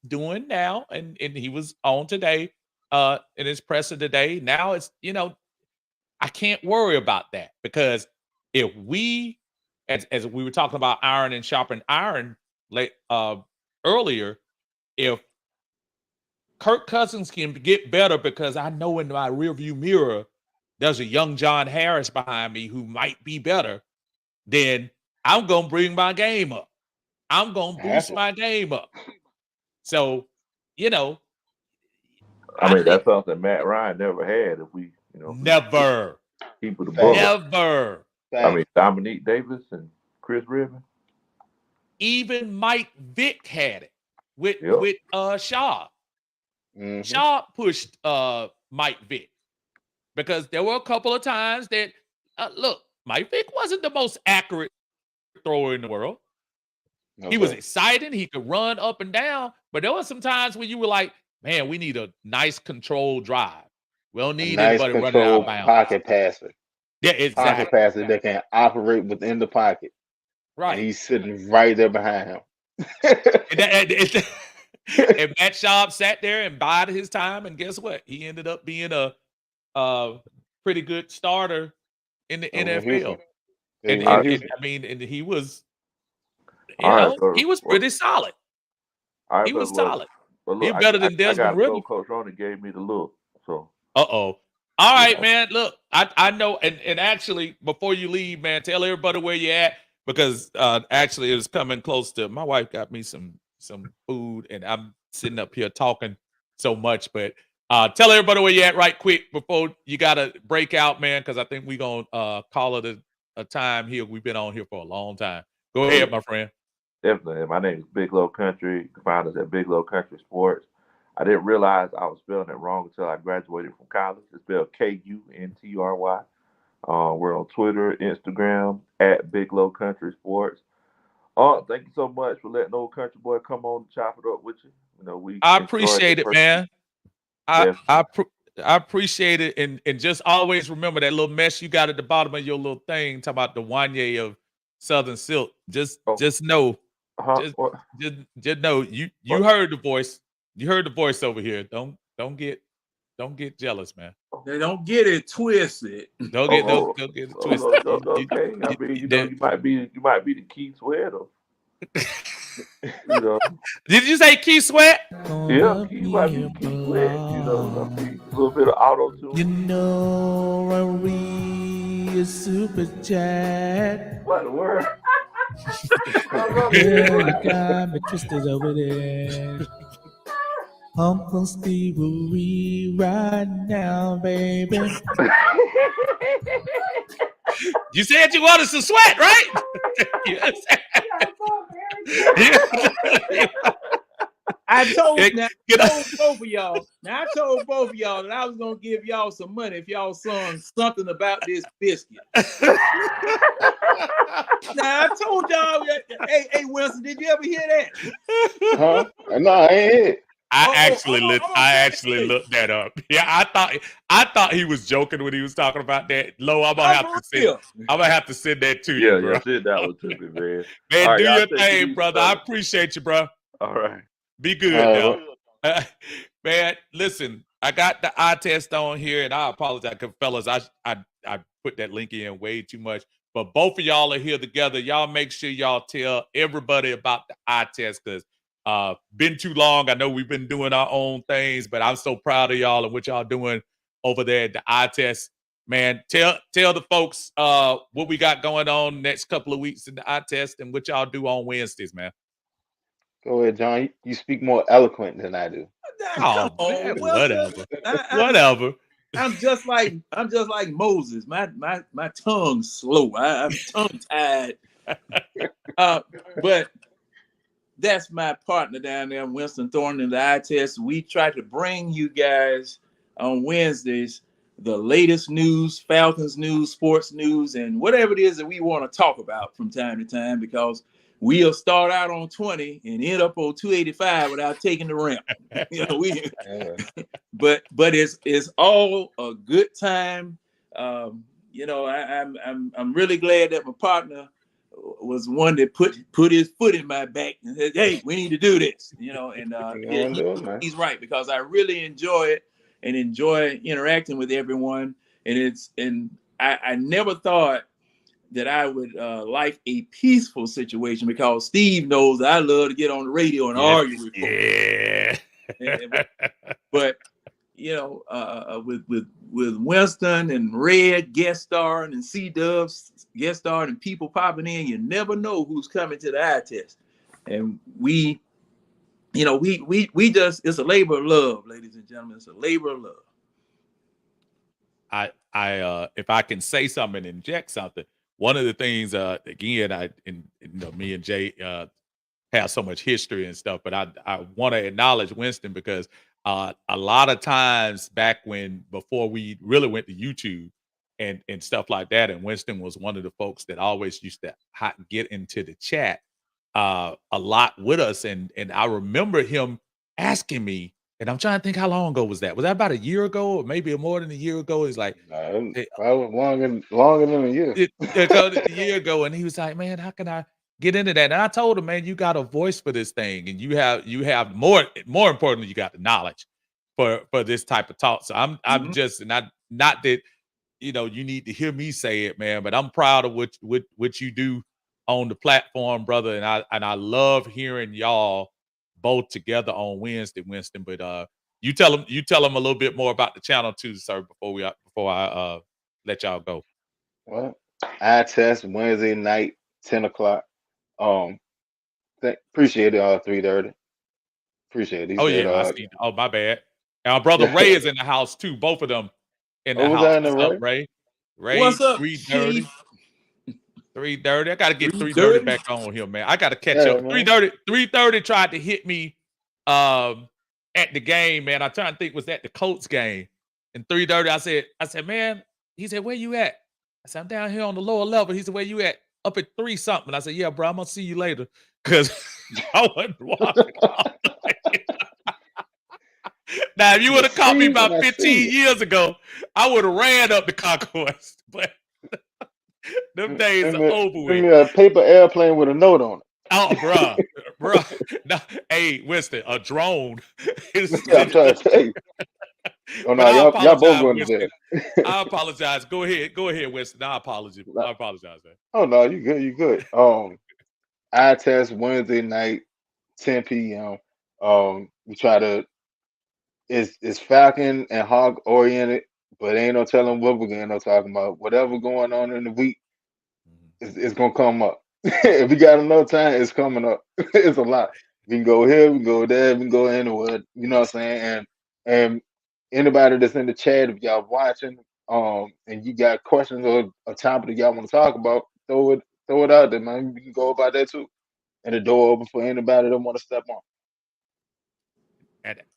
doing now, and he was on today, in his presser today, now it's, I can't worry about that, because if we, as we were talking about iron and sharpen iron earlier, if Kirk Cousins can get better, because I know in my rearview mirror there's a young John Harris behind me who might be better, then I'm gonna bring my game up. I'm gonna boost my game up. So, I mean, that's something Matt Ryan never had. If we, never keep it above. Never. I mean, Dominique Davis and Chris Ribbon. Even Mike Vick had it with Shaw. Shaw pushed Mike Vick, because there were a couple of times that look, Mike Vick wasn't the most accurate thrower in the world. He was exciting. He could run up and down, but there were some times when you were like, man, we need a nice controlled drive. We don't need anybody running out of bounds. Pocket passer. Yeah, exactly. Pocket passer that can operate within the pocket. Right. And he's sitting right there behind him. And Matt Schaub sat there and bided his time, and guess what? He ended up being a pretty good starter in the NFL. And I mean, and he was, he was pretty solid. All right, He was look, solid. but He look, better than I Desmond gotta go. Ritter. Coach Ronnie gave me the look. So. All right, man. Look, I know, and actually, before you leave, man, tell everybody where you're at, because actually it's coming close to, my wife got me some food, and I'm sitting up here talking so much, but tell everybody where you're at right quick before you gotta break out, man, because I think we're gonna call it a time here. We've been on here for a long time. Go ahead, my friend. Definitely. My name is Big Low Country. You can find us at Big Low Country Sports. I didn't realize I was spelling it wrong until I graduated from college. It's spelled Kuntry. We're on Twitter, Instagram, at Big Low Country Sports. Thank you so much for letting Old Country Boy come on and chop it up with you. You know, I appreciate it, man. I appreciate it, and just always remember that little mess you got at the bottom of your little thing, talking about the Wanye of Southern Silk. Just know, just know you heard the voice. You heard the voice over here. Don't get jealous, man. They don't get it twisted. Don't get it twisted. Okay, I mean, you might be the key sweater. Did you say Key Sweat? Yeah, you might be Key Sweat. I mean, a little bit of auto tune. A super chat. What the word? You got me twisted over there. Uncle Steve will read right now, baby. You said you wanted some sweat, right? Yes. I told both of y'all. Now I told both of y'all that I was gonna give y'all some money if y'all sung something about this biscuit. Now I told y'all. Hey, Wilson, did you ever hear that? Huh? No, I ain't hear it. I actually looked that up. Yeah, I thought he was joking when he was talking about that. Lo, I'm gonna have to send that to you, bro. Yeah, send that one to me, man. Man, right, do your thing, brother. I appreciate you, bro. All right. Be good now. Man, listen, I got the eye test on here, and I apologize, because fellas, I put that link in way too much. But both of y'all are here together. Y'all make sure y'all tell everybody about the eye test, because been too long. I know we've been doing our own things, but I'm so proud of y'all and what y'all doing over there at the eye test. Man, tell the folks what we got going on next couple of weeks in the eye test and what y'all do on Wednesdays, man. Go ahead, John. You speak more eloquent than I do. Oh, man, whatever. I'm just like Moses. My tongue's slow. I'm tongue tied. But that's my partner down there, Winston Thornton, in the eye test. We try to bring you guys on Wednesdays the latest news, Falcons news, sports news, and whatever it is that we want to talk about from time to time, because we'll start out on 20 and end up on 285 without taking the ramp. But it's all a good time. I'm really glad that my partner was one that put his foot in my back and said, "Hey, we need to do this." He's right, because I really enjoy it and enjoy interacting with everyone. And I never thought that I would like a peaceful situation, because Steve knows I love to get on the radio and argue with folks. But with Winston and Red guest starring and C-Dubs guest starring and people popping in, you never know who's coming to the eye test. And we just, it's a labor of love, ladies and gentlemen. It's a labor of love. I if I can say something and inject something, one of the things, again, me and Jay have so much history and stuff, but I want to acknowledge Winston, because a lot of times back before we really went to YouTube and stuff like that, and Winston was one of the folks that always used to get into the chat a lot with us, and I remember him asking me, and I'm trying to think, how long ago was that? Was that about a year ago, or maybe more than a year ago? He's like, probably longer than a year. A year ago, and he was like, "Man, how can I get into that. And I told him, man, you got a voice for this thing, and you have more importantly, you got the knowledge for this type of talk. So I'm just not that you need to hear me say it, man, but I'm proud of what you do on the platform, brother. And I love hearing y'all both together on Wednesday, Winston. But you tell them a little bit more about the channel too, sir, before I let y'all go. Well, I test Wednesday night, 10 o'clock. Appreciate it, 3:30. Appreciate it. Oh yeah, I see. Oh, my bad. And our brother Ray is in the house too. Both of them in the house. What's up, Ray? What's up, 3:30. Chief? 3:30. I gotta get 3:30 back on here, man. I gotta catch up. 3:30 tried to hit me at the game, man. I trying to think was that the Colts game. And 3:30, I said, man, he said, where you at? I said, I'm down here on the lower level. He said, where you at? Up at 3 something. I said, yeah, bro, I'm gonna see you later. Cause I wasn't walking. Now, if you would have caught me about 15 years ago, I would have ran up the concourse. But them days are over with. Give me a paper airplane with a note on it. Oh, bro. No, hey, Winston, a drone. I'm trying to tell you. Oh no, y'all both going to bed. I apologize. Go ahead, Winston. I apologize. I apologize, man. Oh no, you good. I test Wednesday night, 10 p.m. We try to. It's Falcon and Hawk oriented, but ain't no telling what we're gonna talking about. Whatever going on in the week, it's gonna come up. If we got enough time, it's coming up. It's a lot. We can go here, we can go there, we can go anywhere. You know what I'm saying? And anybody that's in the chat, if y'all watching, and you got questions or a topic that y'all want to talk about, throw it out there, man. We can go about that too. And the door open for anybody that want to step on.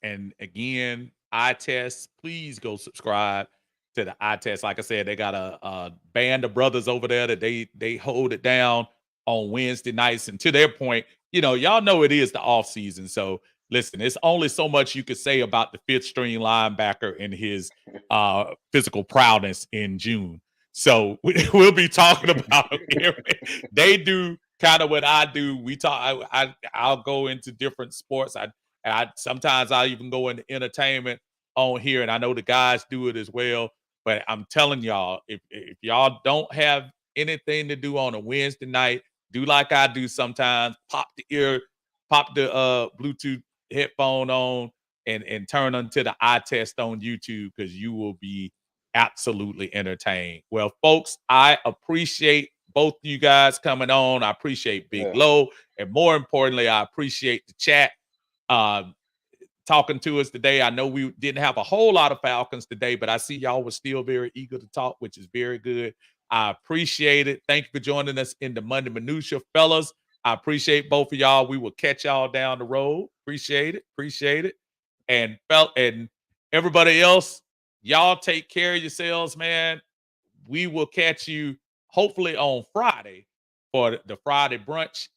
And again, iTest, please go subscribe to the iTest. Like I said, they got a band of brothers over there that they hold it down on Wednesday nights. And to their point, y'all know it is the off season. So listen, it's only so much you could say about the 5th string linebacker and his physical prowess in June. So we'll be talking about it. They do kind of what I do. We talk. I'll go into different sports. Sometimes I even go into entertainment on here, and I know the guys do it as well. But I'm telling y'all, if y'all don't have anything to do on a Wednesday night, do like I do sometimes. Pop the Bluetooth headphone on and turn onto the iTest on YouTube, because you will be absolutely entertained. Well, folks, I appreciate both you guys coming on. I appreciate Big Low, and more importantly, I appreciate the chat talking to us today. I know we didn't have a whole lot of Falcons today, but I see y'all were still very eager to talk, which is very good. I appreciate it. Thank you for joining us in the Monday Minutia, fellas. I appreciate both of y'all. We will catch y'all down the road. Appreciate it. And everybody else, y'all take care of yourselves, man. We will catch you hopefully on Friday for the Friday brunch.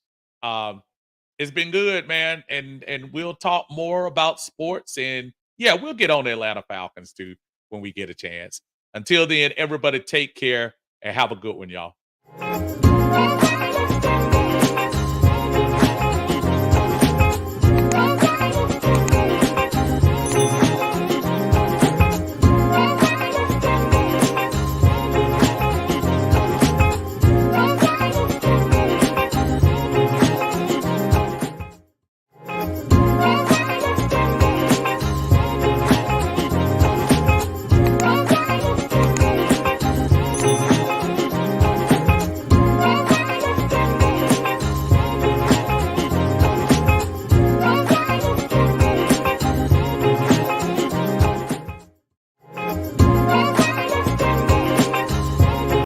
It's been good, man, and we'll talk more about sports, and we'll get on the Atlanta Falcons too when we get a chance. Until then, everybody take care and have a good one, y'all.